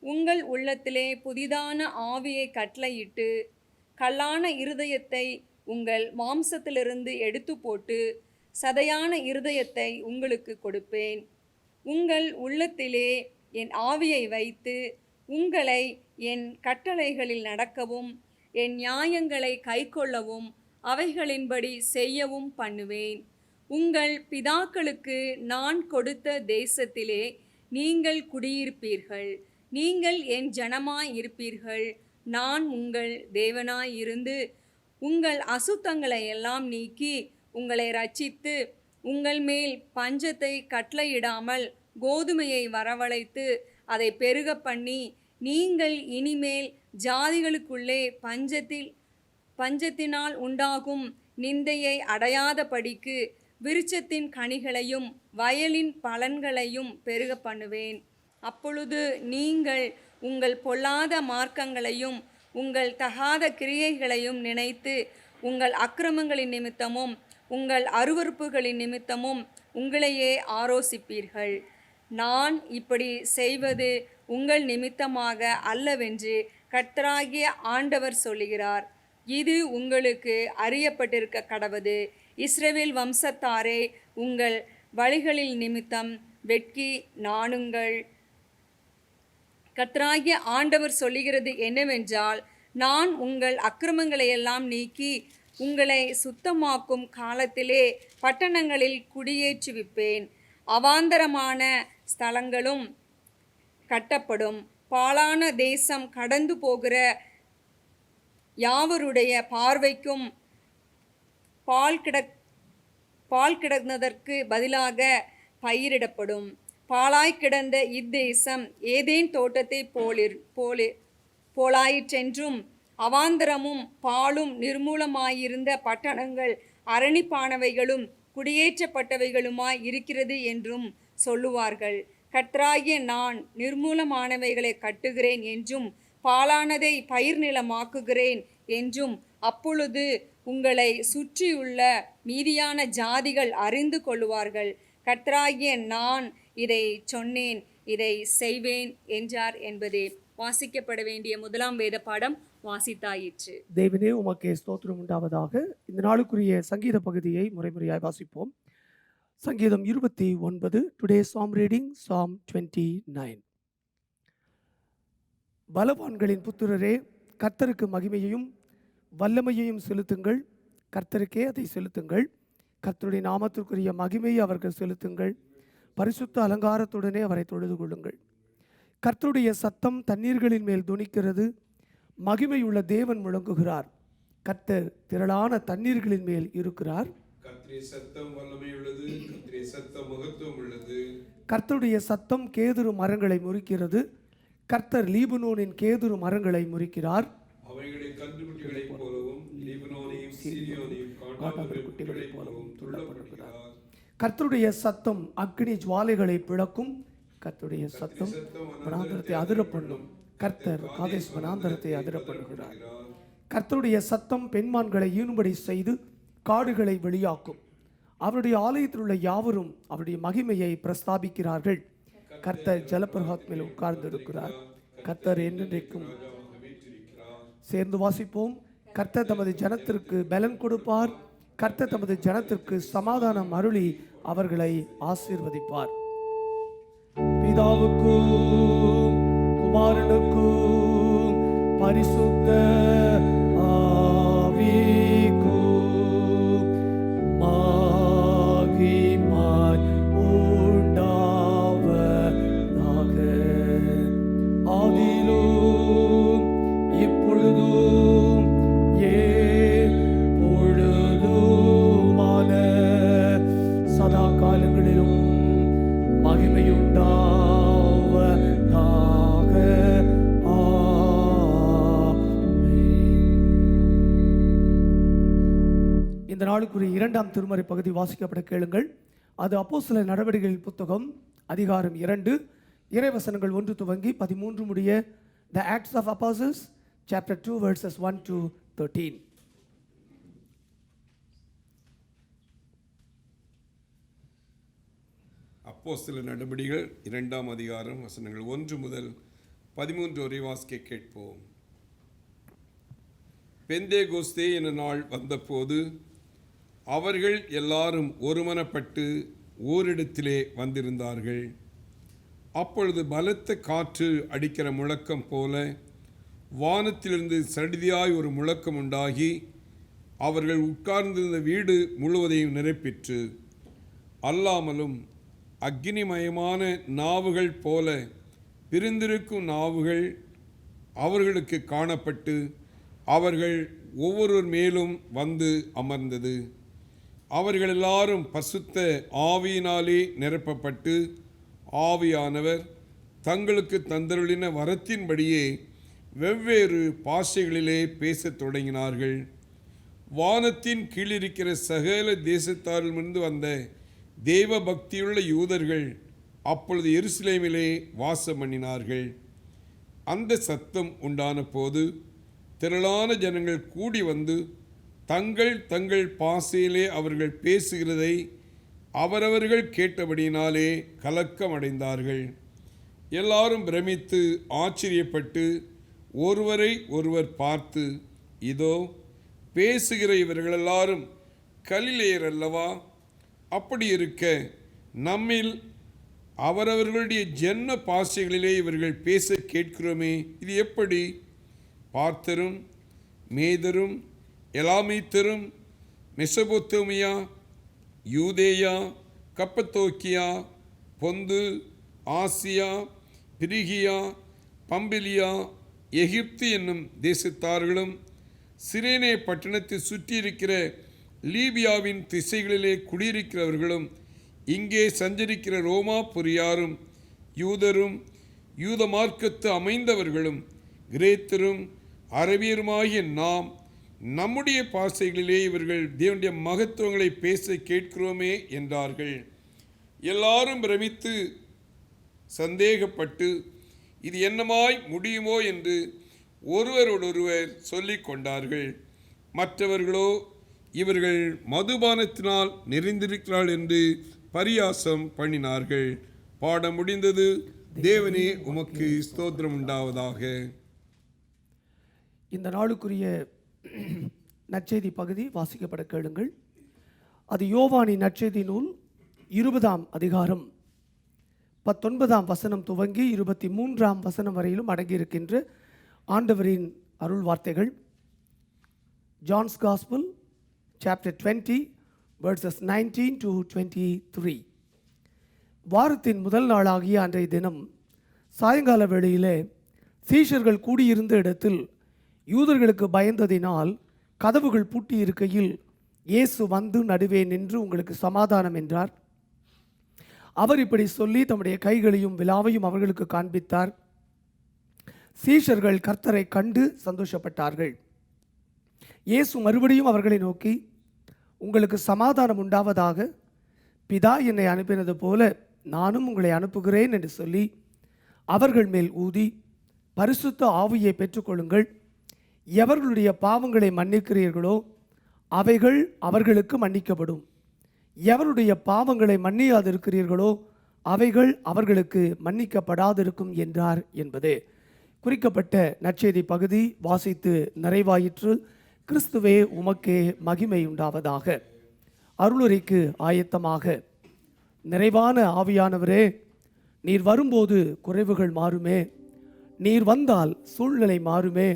உங்கள் உள்ளத்திலே புதிதான ஆவியை கட்டளையிட்டு கல்லான இருதயத்தை உங்கள் மாம்சத்திலிருந்து எடுத்து போட்டு சதையான இருதயத்தை உங்களுக்கு கொடுப்பேன். உங்கள் உள்ளத்திலே என் ஆவியை வைத்து உங்களை என் கட்டளைகளில் நடக்கவும் என் நியாயங்களை கைக்கொள்ளவும் அவைகளின்படி செய்யவும் பண்ணுவேன். உங்கள் பிதாக்களுக்கு நான் கொடுத்த தேசத்திலே நீங்கள் குடியிருப்பீர்கள். நீங்கள் என் ஜனமாய் இருப்பீர்கள். நான் உங்கள் தேவனாய் இருந்து உங்கள் அசுத்தங்களை எல்லாம் நீக்கி உங்களை ரட்சித்து உங்கள் மேல் பஞ்சத்தை கட்டளையிடாமல் கோதுமையை வரவழைத்து அதை பெருக பண்ணி நீங்கள் இனிமேல் ஜாதிகளுக்குள்ளே பஞ்சத்தினால் உண்டாகும் நிந்தையை அடையாதபடிக்கு விருட்சத்தின் கனிகளையும் வயலின் பலன்களையும் பெருக பண்ணுவேன். அப்பொழுது நீங்கள் உங்கள் பொல்லாத மார்க்கங்களையும் உங்கள் தகாத கிரியைகளையும் நினைத்து உங்கள் அக்கிரமங்களின் நிமித்தமும் உங்கள் அருவருப்புகளின் நிமித்தமும் உங்களையே ஆரோசிப்பீர்கள். நான் இப்படி செய்வது உங்கள் நிமித்தமாக அல்லவென்று கர்த்தராகிய ஆண்டவர் சொல்லுகிறார். இது உங்களுக்கு அறியப்பட்டிருக்க கடவது. இஸ்ரவேல் வம்சத்தாரே, உங்கள் வழிகளில் நிமித்தம் வெட்கி நாணுங்கள். கர்த்தராகிய ஆண்டவர் சொல்லுகிறது என்னவென்றால், நான் உங்கள் அக்கிரமங்களையெல்லாம் நீக்கி உங்களை சுத்தமாக்கும் காலத்திலே பட்டணங்களில் குடியேற்றுவிப்பேன். அவாந்தரமான ஸ்தலங்களும் கட்டப்படும். பாழான தேசம் கடந்து போகிற யாவருடைய பார்வைக்கும் பால் கிடந்ததற்கு பதிலாக பயிரிடப்படும். பாழாய் கிடந்த இத்தேசம் ஏதேன் தோட்டத்தை போலாயிற்றென்றும், அவாந்தரமும் பாலும் நிர்மூலமாயிருந்த பட்டணங்கள் அரணிப்பானவைகளும் குடியேற்றப்பட்டவைகளுமாய் இருக்கிறது என்றும் சொல்லுவார்கள். கர்த்தராகிய நான் நிர்மூலமானவைகளை கட்டுகிறேன் என்றும் பாழானதை பயிர் நிலமாக்குகிறேன் என்றும் அப்பொழுது உங்களை சுற்றியுள்ள மீதியான ஜாதிகள் அறிந்து கொள்ளுவார்கள். கர்த்தராகிய நான் இதை சொன்னேன், இதை செய்வேன் என்றார் என்பதே. வாசிக்கப்பட வேண்டிய முதலாம் வேத பாடம் வாசித்தாயிற்று. தேவனே உமக்கே ஸ்தோத்திரம் உண்டாவதாக. இந்த நாளுக்குரிய சங்கீத பகுதியை முறைமுறையாய் வாசிப்போம். சங்கீதம் 29. டுடே சாம் ரீடிங் சாம் 29. பலவான்களின் புத்திரரே, கர்த்தருக்கு மகிமையையும் வல்லமையையும் செலுத்துங்கள். கர்த்தருக்கே அதை செலுத்துங்கள். கர்த்தருடைய நாமத்திற்குரிய மகிமையை அவர்கள் செலுத்துங்கள். பரிசுத்த அலங்காரத்துடனே அவரை தொழுது கொள்ளுங்கள். கர்த்தருடைய சத்தம் தண்ணீர்களின் மேல் துணிக்கிறது. மகிமையுள்ள தேவன் முழங்குகிறார். கர்த்தர் திரளான தண்ணீர்களின் மேல் இருக்கிறார். கர்த்தருடைய சத்தம் வல்லமை உள்ளது. கர்த்தருடைய சத்தம் மகத்துவம் உள்ளது. கர்த்தருடைய சத்தம் கேதுரு மரங்களை முறிக்கிறது. கர்த்தர் லீபனோனின் கேதுரு மரங்களை முறிக்கிறார். அவைகளை கன்றுக்குட்டிகளைப் போலவும் லீபனோனையும் சீரியோனையும் காண்டாமிருக குட்டிகளைப் போலவும் துள்ளப்படுகிறார். கர்த்தருடைய சத்தம் அக்னி ஜுவாலைகளை பிளக்கும். கர்த்தருடைய சத்தம் வனாந்தரத்தை அதிர பண்ணும். கர்த்தர் காதேஸ் வனாந்தரத்தை அதிர பண்ணுகிறார். கர்த்தருடைய சத்தம் பெண்மான்களை ஈனும்படி செய்து காடுகளை வெளியாக்கும். அவருடைய ஆலயத்தில் உள்ள யாவரும் அவருடைய மகிமையை பிரஸ்தாபிக்கிறார்கள். கர்த்தர் ஜலப்பிரகாத் மேல் உட்கார்ந்து இருக்கிறார். கர்த்தர் என்றென்றைக்கும். சேர்ந்து வாசிப்போம். கர்த்தர் தமது ஜனத்திற்கு பலன் கொடுப்பார். கர்த்தர் தமது ஜனத்திற்கு சமாதானம் அருளி அவர்களை ஆசீர்வதிப்பார். பிதாவுக்கும் குமாரனுக்கும் பரிசுத்த ஆவிக்கும் மகிமை உண்டாவதாக. ஆதியிலும் இப்பொழுதும் எப்பொழுதுமான சதா காலங்களிலும் மகிமையுண்டாவதாக. இந்த நாளுக்குரிய 2ஆம் திருமறை பகுதி வாசிக்கப்பட கேளுங்கள். அது அப்போஸ்தலர் நடவடிக்கைகளின் புத்தகம் அதிகாரம் 2 இறைவசனங்கள் 1 துவங்கி 13 முடிய. The Acts of Apostles chapter 2 verses 1 to 13. அப்போஸ்தலர் நடபடிகள் 2ஆம் அதிகாரம் வசனங்கள் 1 முதல் 13 வரை வாசிக்க கேட்போம். பெந்தேகோஸ்தே என நாள் வந்தபோது அவர்கள் எல்லாரும் ஒருமனப்பட்டு ஓரிடத்திலே வந்திருந்தார்கள். அப்பொழுது பலத்த காற்று அடிக்கிற முழக்கம் போல வானத்திலிருந்து சடிதியாய் ஒரு முழக்கம் உண்டாகி அவர்கள் உட்கார்ந்திருந்த வீடு முழுவதையும் நிரப்பிற்று. அல்லாமலும் அக்னிமயமான நாவுகள் போல பிரிந்திருக்கும் நாவுகள் அவர்களுக்கு காணப்பட்டு அவர்கள் ஒவ்வொருவர் மேலும் வந்து அமர்ந்தது. அவர்கள் எல்லாரும் பசுத்த ஆவியினாலே நிரப்பப்பட்டு ஆவியானவர் தங்களுக்கு தந்தருளின வரத்தின்படியே வெவ்வேறு பாஷைகளிலே பேசத் தொடங்கினார்கள். வானத்தின் கீழிருக்கிற சகல தேசத்தாரிலிருந்து வந்த தேவ பக்தியுள்ள யூதர்கள் அப்பொழுது எருசலேமிலே வாசம் பண்ணினார்கள். அந்த சத்தம் உண்டான போது திரளான ஜனங்கள் கூடி வந்து தங்கள் தங்கள் பாஷையிலே அவர்கள் பேசுகிறதை அவரவர்கள் கேட்டபடியினாலே கலக்கம் அடைந்தார்கள். எல்லாரும் பிரமித்து ஆச்சரியப்பட்டு ஒருவரை ஒருவர் பார்த்து, இதோ பேசுகிற இவர்கள் எல்லாரும் கலிலேயர் அல்லவா? அப்படி இருக்க நம்மில் அவரவர்களுடைய ஜென்ம பாஷைகளிலே இவர்கள் பேச கேட்கிறோமே, இது எப்படி? பார்த்தரும், மேதரும், எலாமீத்தரும், மெசபொத்தோமியா, யூதேயா, கப்பத்தோக்கியா, பொந்து, ஆசியா, பிரிகியா, பம்பிலியா, எகிப்து என்னும் தேசத்தார்களும், சிரேனே பட்டணத்தை சுற்றியிருக்கிற லீபியாவின் திசைகளிலே குடியிருக்கிறவர்களும், இங்கே சஞ்சரிக்கிற ரோமா பொறியாரும், யூதரும், யூத மார்க்கத்து அமைந்தவர்களும், கிரேத்தரும், அரபியருமாகிய நாம் நம்முடைய பாஷைகளிலே இவர்கள் தேவனுடைய மகத்துவங்களை பேச கேட்கிறோமே என்றார்கள். எல்லாரும் பிரமித்து சந்தேகப்பட்டு இது என்னமாய் முடியுமோ என்று ஒருவரோடொருவர் சொல்லிக் கொண்டார்கள். மற்றவர்களோ இவர்கள் மதுபானத்தினால் நிறைந்திருக்கிறாள் என்று பரியாசம் பண்ணினார்கள். பாடம் முடிந்தது. தேவனே உமக்கு ஸ்தோத்திரம் உண்டாவதாக. இந்த நாளுக்குரிய நற்செய்தி பகுதி வாசிக்கப்பட கேளுங்கள். அது யோவானின் நற்செய்தி நூல் 20ஆம் அதிகாரம் 19ஆம் வசனம் துவங்கி 23ஆம் வசனம் வரையிலும் அடங்கியிருக்கின்ற ஆண்டவரின் அருள் வார்த்தைகள். John's gospel chapter 20 verses 19 to 23. வாரத்தின் முதல் நாளாகிய அன்றைய தினம் சாயங்கால வேளையிலே சீஷர்கள் கூடியிருந்த இடத்தில் யூதர்களுக்கு பயந்ததினால் கதவுகள் பூட்டி இருக்கையில் இயேசு வந்து நடுவே நின்று உங்களுக்கு சமாதானம் என்றார். அவர் இப்படி சொல்லி தம்முடைய கைகளையும் விலாவையும் அவர்களுக்கு காண்பித்தார். சீஷர்கள் கர்த்தரை கண்டு சந்தோஷப்பட்டார்கள். இயேசு மறுபடியும் அவர்களை நோக்கி, உங்களுக்கு சமாதானம் உண்டாவதாக, பிதா என்னை அனுப்பினது போல நானும் உங்களை அனுப்புகிறேன் என்று சொல்லி அவர்கள் மேல் ஊதி, பரிசுத்த ஆவியை பெற்றுக்கொள்ளுங்கள். எவர்களுடைய பாவங்களை மன்னிக்கிறீர்களோ அவைகள் அவர்களுக்கு மன்னிக்கப்படும், எவருடைய பாவங்களை மன்னியாதிருக்கிறீர்களோ அவைகள் அவர்களுக்கு மன்னிக்கப்படாதிருக்கும் என்றார் என்பது குறிக்கப்பட்ட நற்செய்தி பகுதி வாசித்து நிறைவாயிற்று. கிறிஸ்துவே உமக்கே மகிமை உண்டாவதாக. அருளுரைக்கு ஆயத்தமாக. நிறைவான ஆவியானவரே, நீர் வரும்போது குறைவுகள் மாறுமே, நீர் வந்தால் சூழ்நிலை மாறுமே,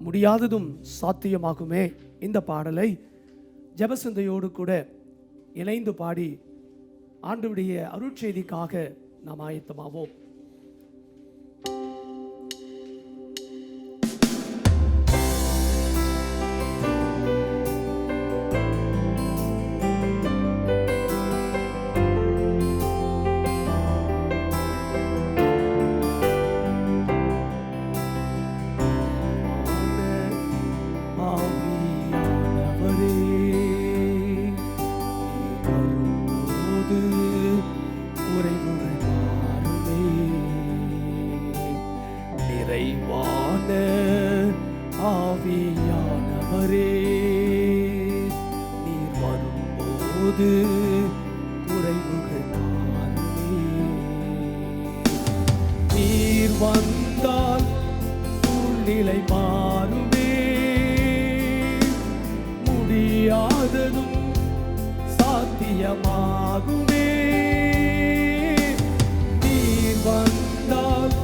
முடியாததும் சாத்தியமாகுமே. இந்த பாடலை ஜெபசிந்தையோடு கூட இணைந்து பாடி ஆண்டவருடைய அருட்செய்திக்காக நாம் ஆயத்தமாவோம். நீர் வந்தால் சூழ்நிலை மாறுமே, முடியாததும் சாத்தியமாகுமே. நீர் வந்தால்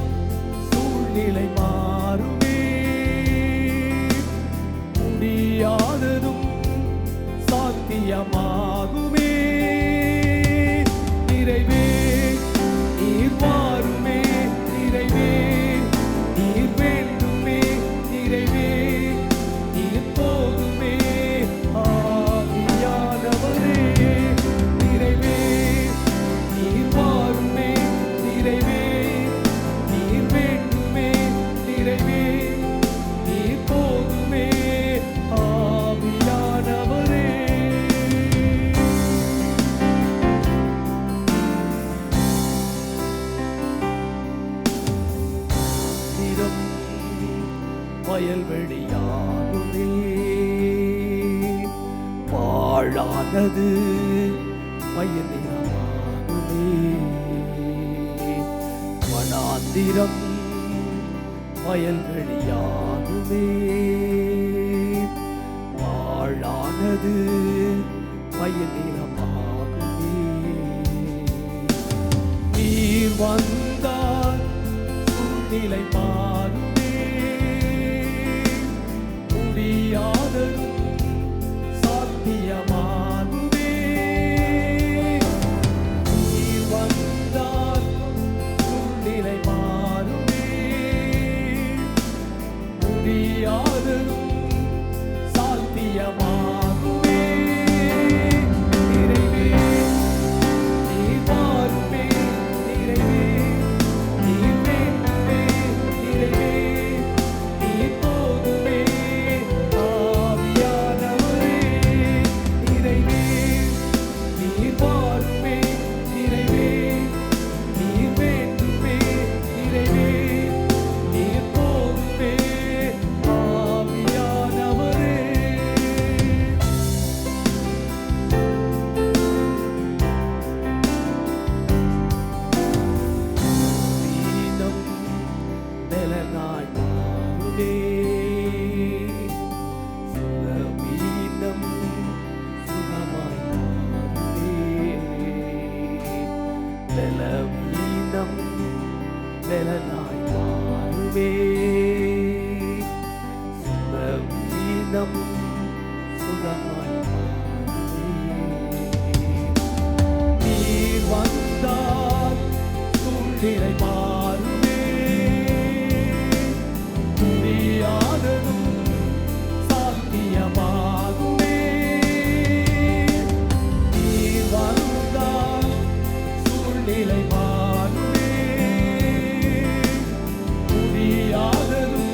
சூழ்நிலை மாறுமே, முடியாததும் சாத்தியமாகுமே. நிறைவே நீர் மாறுமே, நிறைவே நீர் வேண்டுமே, நிறைவே நீர் போதுமே. ஆவியானவரே, நிறைவே நீர் மாறுமே, நிறைவே நீர் வேண்டுமே, நிறைவே நீர் போதுமே. ஆவியானவரே, வயல்வெளியாகுமே, பாழானது வயலினமாகுமே. வனாந்திரம் வயல்வெளியாகுமே, பாழானது வயலினமாகுமே. நீ வந்தால் சூழ்நிலை மாறுமே, முடியாததும் சாத்தியமாகுமே. நீர் வந்தால் சூழ்நிலை மாறுமே, முடியாததும் சாத்தியமாகுமே. நிறைவே நீர் வாருமே, நிறைவே நீர் வேண்டுமே, நிறைவே நீர் போதுமே. ஆவியானவரே நிறைவே நீர் வாருமே, நிறைவே நீர் வேண்டுமே, நிறைவே நீர் போதுமே. ஆவியானவரே வீணம் பலனாய் மாறுமே, சுகவீனம் சுகமாய் மாறுமே. பலவீனம் பலனாய் மாறுமே, சுகவீனம் சுகமாய் மாறுமே. நீர் வந்தால் சூழ்நிலை மாறுமே, முடியாததும் சாத்தியமாகுமே. நீர் வந்தால் சூழ்நிலை மாறுமே, முடியாததும்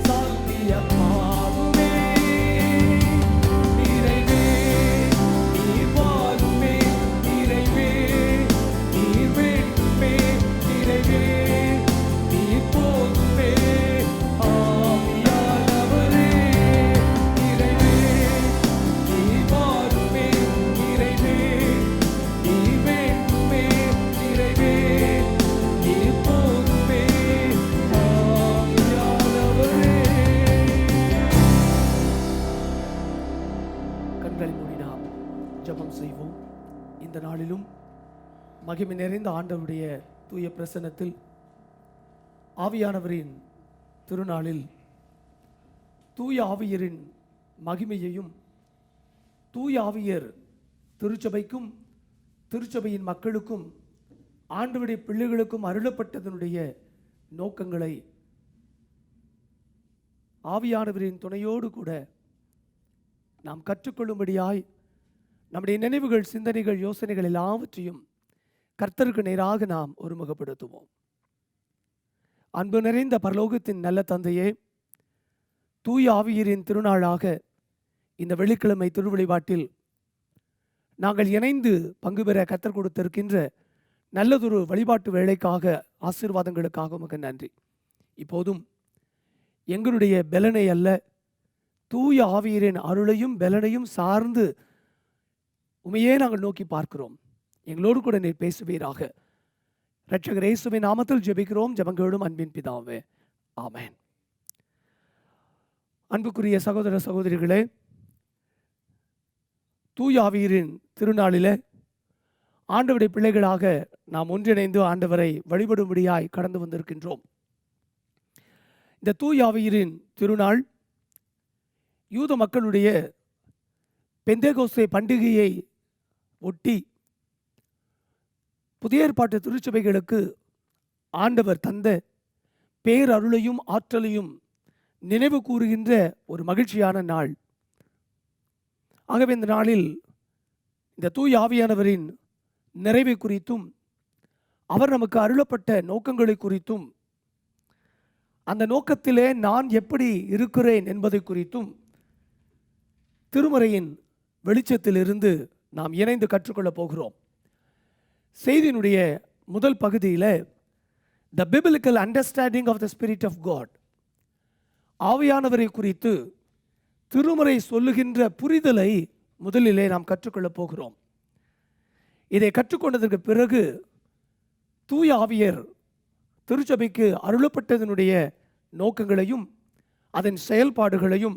சாத்தியமாகுமே. நிறைவே நீர் வாருமே, நிறைவே நீர் வேண்டுமே, நிறைவே நீர் போதுமே. ஆவியானவரே நிறைவே நீர் வாருமே, நிறைவே நீர் வேண்டுமே, நிறைவே நீர் போதுமே. ஆவியானவரே. கண்களை மூடி நாம் ஜெபம் செய்வோம். இந்த நாளிலும் மகிமை நிறைந்த ஆண்டவருடைய தூய பிரசன்னத்தில் ஆவியானவரின் திருநாளில் தூய ஆவியரின் மகிமையையும் தூய ஆவியர் திருச்சபைக்கும் திருச்சபையின் மக்களுக்கும் ஆண்டவருடைய பிள்ளைகளுக்கும் அருளப்பட்டதனுடைய நோக்கங்களை ஆவியானவரின் துணையோடு கூட நாம் கற்றுக்கொள்ளும்படியாய் நம்முடைய நினைவுகள், சிந்தனைகள், யோசனைகள் எல்லாவற்றையும் கர்த்தருக்கு நேராக நாம் ஒருமுகப்படுத்துவோம். அன்பு நிறைந்த பரலோகத்தின் நல்ல தந்தையே, தூய ஆவியரின் திருநாளாக இந்த வெள்ளிக்கிழமை திருவழிபாட்டில் நாங்கள் இணைந்து பங்கு பெற கர்த்தர் கொடுத்திருக்கின்ற நல்லதொரு வழிபாட்டு வேலைக்காக, ஆசீர்வாதங்களுக்காக உமக்கு நன்றி. இப்போதும் எங்களுடைய பலனை அல்ல, தூய ஆவியரின் அருளையும் பலனையும் சார்ந்து உமையே நாங்கள் நோக்கி பார்க்கிறோம். எங்களோடு கூட நீர் பேசுவீராக. இரட்சகர் இயேசுவின் நாமத்தில் ஜெபிக்கிறோம், ஜெபங்களும் அன்பின் பிதாவே, ஆமென். அன்புக்குரிய சகோதர சகோதரிகளே, தூய ஆவியரின் திருநாளிலே ஆண்டவருடைய பிள்ளைகளாக நாம் ஒன்றிணைந்து ஆண்டவரை வழிபடும்படியாய் கடந்து வந்திருக்கின்றோம். இந்த தூய ஆவியரின் திருநாள் யூத மக்களுடைய பெந்தேகோஸ்தே பண்டிகையை ஒட்டி புதிய ஏற்பாட்டு திருச்சபைகளுக்கு ஆண்டவர் தந்த பேரருளையும் ஆற்றலையும் நினைவு கூறுகின்ற ஒரு மகிழ்ச்சியான நாள். ஆகவே இந்த நாளில் இந்த தூய ஆவியானவரின் நிறைவை குறித்தும் அவர் நமக்கு அருளப்பட்ட நோக்கங்களை குறித்தும் அந்த நோக்கத்திலே நான் எப்படி இருக்கிறேன் என்பதை குறித்தும் திருமறையின் வெளிச்சத்திலிருந்து நாம் இணைந்து கற்றுக்கொள்ளப் போகிறோம். செய்தியினுடைய முதல் பகுதியில் the biblical understanding of the spirit of God, ஆவியானவரை குறித்து திருமறை சொல்லுகின்ற புரிதலை முதலிலே நாம் கற்றுக்கொள்ளப் போகிறோம். இதை கற்றுக்கொண்டதற்கு பிறகு தூய ஆவியர் திருச்சபைக்கு அருளப்பட்டதனுடைய நோக்கங்களையும் அதன் செயல்பாடுகளையும்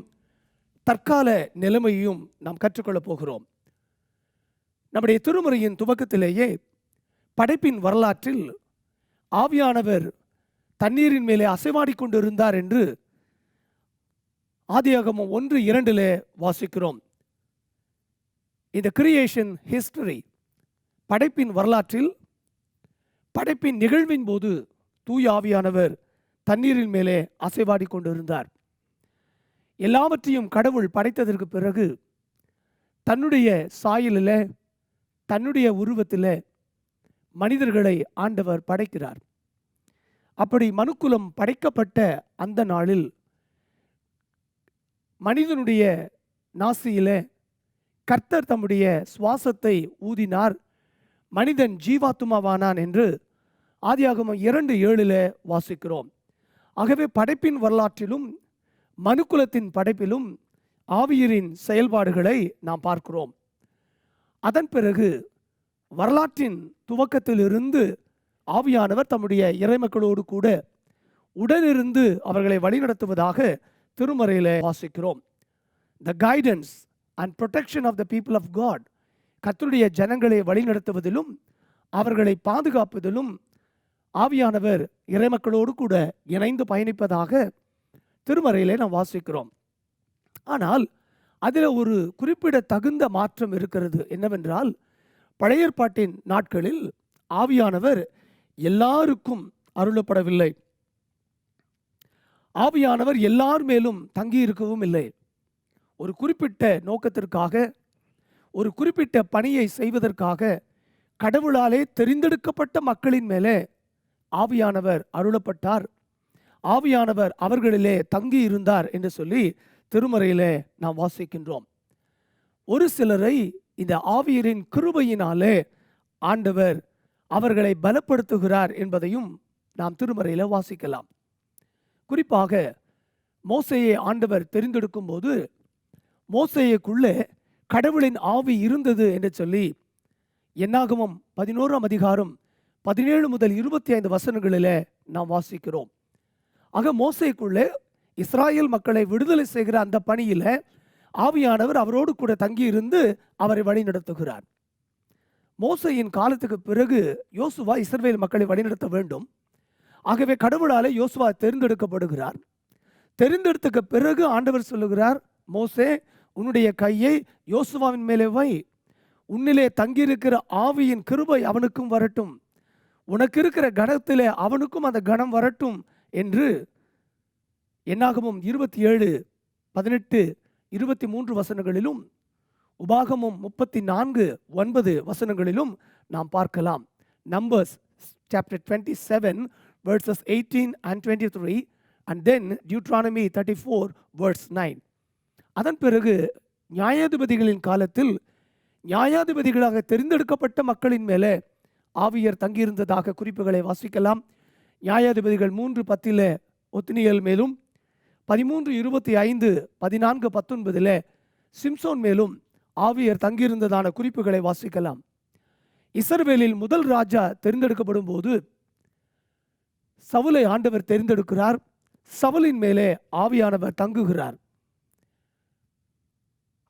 தற்கால நிலைமையையும் நாம் கற்றுக்கொள்ளப் போகிறோம். நம்முடைய திருமுறையின் துவக்கத்திலேயே படைப்பின் வரலாற்றில் ஆவியானவர் தண்ணீரின் மேலே அசைவாடிக் கொண்டிருந்தார் என்று ஆதியாகமம் 1:2 வாசிக்கிறோம். இந்த கிரியேஷன் ஹிஸ்டரி, படைப்பின் வரலாற்றில் படைப்பின் நிகழ்வின் போது தூய ஆவியானவர் தண்ணீரின் மேலே அசைவாடி கொண்டிருந்தார். எல்லாவற்றையும் கடவுள் படைத்ததற்கு பிறகு தன்னுடைய சாயலில், தன்னுடைய உருவத்தில் மனிதர்களை ஆண்டவர் படைக்கிறார். அப்படி மனுக்குலம் படைக்கப்பட்ட அந்த நாளில் மனிதனுடைய நாசியில கர்த்தர் தம்முடைய சுவாசத்தை ஊதினார், மனிதன் ஜீவாத்துமாவானான் என்று ஆதியாகமம் 2:7 வாசிக்கிறோம். ஆகவே படைப்பின் வரலாற்றிலும் மனுக்குலத்தின் படைப்பிலும் ஆவியரின் செயல்பாடுகளை நாம் பார்க்கிறோம். அதன் பிறகு வரலாற்றின் துவக்கத்திலிருந்து ஆவியானவர் தம்முடைய இறைமக்களோடு கூட உடனிருந்து அவர்களை வழிநடத்துவதாக திருமறையில வாசிக்கிறோம். The guidance and protection of the people of God, கர்த்தருடைய ஜனங்களை வழிநடத்துவதிலும் அவர்களை பாதுகாப்பதிலும் ஆவியானவர் இறைமக்களோடு கூட இணைந்து பயணிப்பதாக திருமறையிலே நாம் வாசிக்கிறோம். ஆனால் அதில் ஒரு குறிப்பிடத்தகுந்த மாற்றம் இருக்கிறது. என்னவென்றால், பழைய ஏற்பாட்டின் நாட்களில் ஆவியானவர் எல்லாருக்கும் அருளப்படவில்லை. ஆவியானவர் எல்லார் மேலும் தங்கி இருக்கவும் இல்லை. ஒரு குறிப்பிட்ட நோக்கத்திற்காக, ஒரு குறிப்பிட்ட பணியை செய்வதற்காக கடவுளாலே தெரிந்தெடுக்கப்பட்ட மக்களின் மேலே ஆவியானவர் அருளப்பட்டார். ஆவியானவர் அவர்களிலே தங்கி இருந்தார் என்று சொல்லி திருமறையிலே நாம் வாசிக்கின்றோம். ஒரு சிலரை இந்த ஆவியரின் கிருபையினாலே ஆண்டவர் அவர்களை பலப்படுத்துகிறார் என்பதையும் நாம் திருமறையில வாசிக்கலாம். குறிப்பாக மோசேயை ஆண்டவர் தெரிந்தெடுக்கும் போது மோசேயுக்குள்ளே கடவுளின் ஆவி இருந்தது என்று சொல்லி என்னாகமம் 11ஆம் அதிகாரம் 17 முதல் 25 வசனங்களிலே நாம் வாசிக்கிறோம். ஆக மோசேக்குள்ளே இஸ்ராயேல் மக்களை விடுதலை செய்கிற அந்த பணியில ஆவியானவர் அவரோடு கூட தங்கியிருந்து அவரை வழி நடத்துகிறார். மோசேயின் காலத்துக்கு பிறகு யோசுவா இஸ்ரவேல் மக்களை வழிநடத்த வேண்டும். ஆகவே கடவுளாலே யோசுவா தெரிந்தெடுக்கப்படுகிறார். தெரிந்தெடுத்துக்கு பிறகு ஆண்டவர் சொல்லுகிறார், மோசே, உன்னுடைய கையை யோசுவாவின் மேலே வை, உன்னிலே தங்கியிருக்கிற ஆவியின் கிருபை அவனுக்கும் வரட்டும், உனக்கு இருக்கிற கணத்திலே அவனுக்கும் அந்த கணம் வரட்டும் என்று என்னாகமம் 27:18-23 வசனங்களிலும் உபாகமம் 34:9 வசனங்களிலும் நாம் பார்க்கலாம். Numbers chapter 27 verses 18 and 23 and then Deuteronomy 34 verse 9. அதன் பிறகு நியாயாதிபதிகளின் காலத்தில் நியாயாதிபதிகளாக தெரிந்தெடுக்கப்பட்ட மக்களின் மேலே ஆவியர் தங்கியிருந்ததாக குறிப்புகளை வாசிக்கலாம். நியாயாதிபதிகள் 3:10 ஒத்னியேல் மேலும், 13:25, 14:19 சிம்சோன் மேலும் ஆவியர் தங்கியிருந்ததான குறிப்புகளை வாசிக்கலாம். இஸ்ரவேலில் முதல் ராஜா தெரிந்தெடுக்கப்படும் போது சவுலை ஆண்டவர் தெரிந்தெடுக்கிறார். சவுலின் மேலே ஆவியானவர் தங்குகிறார்.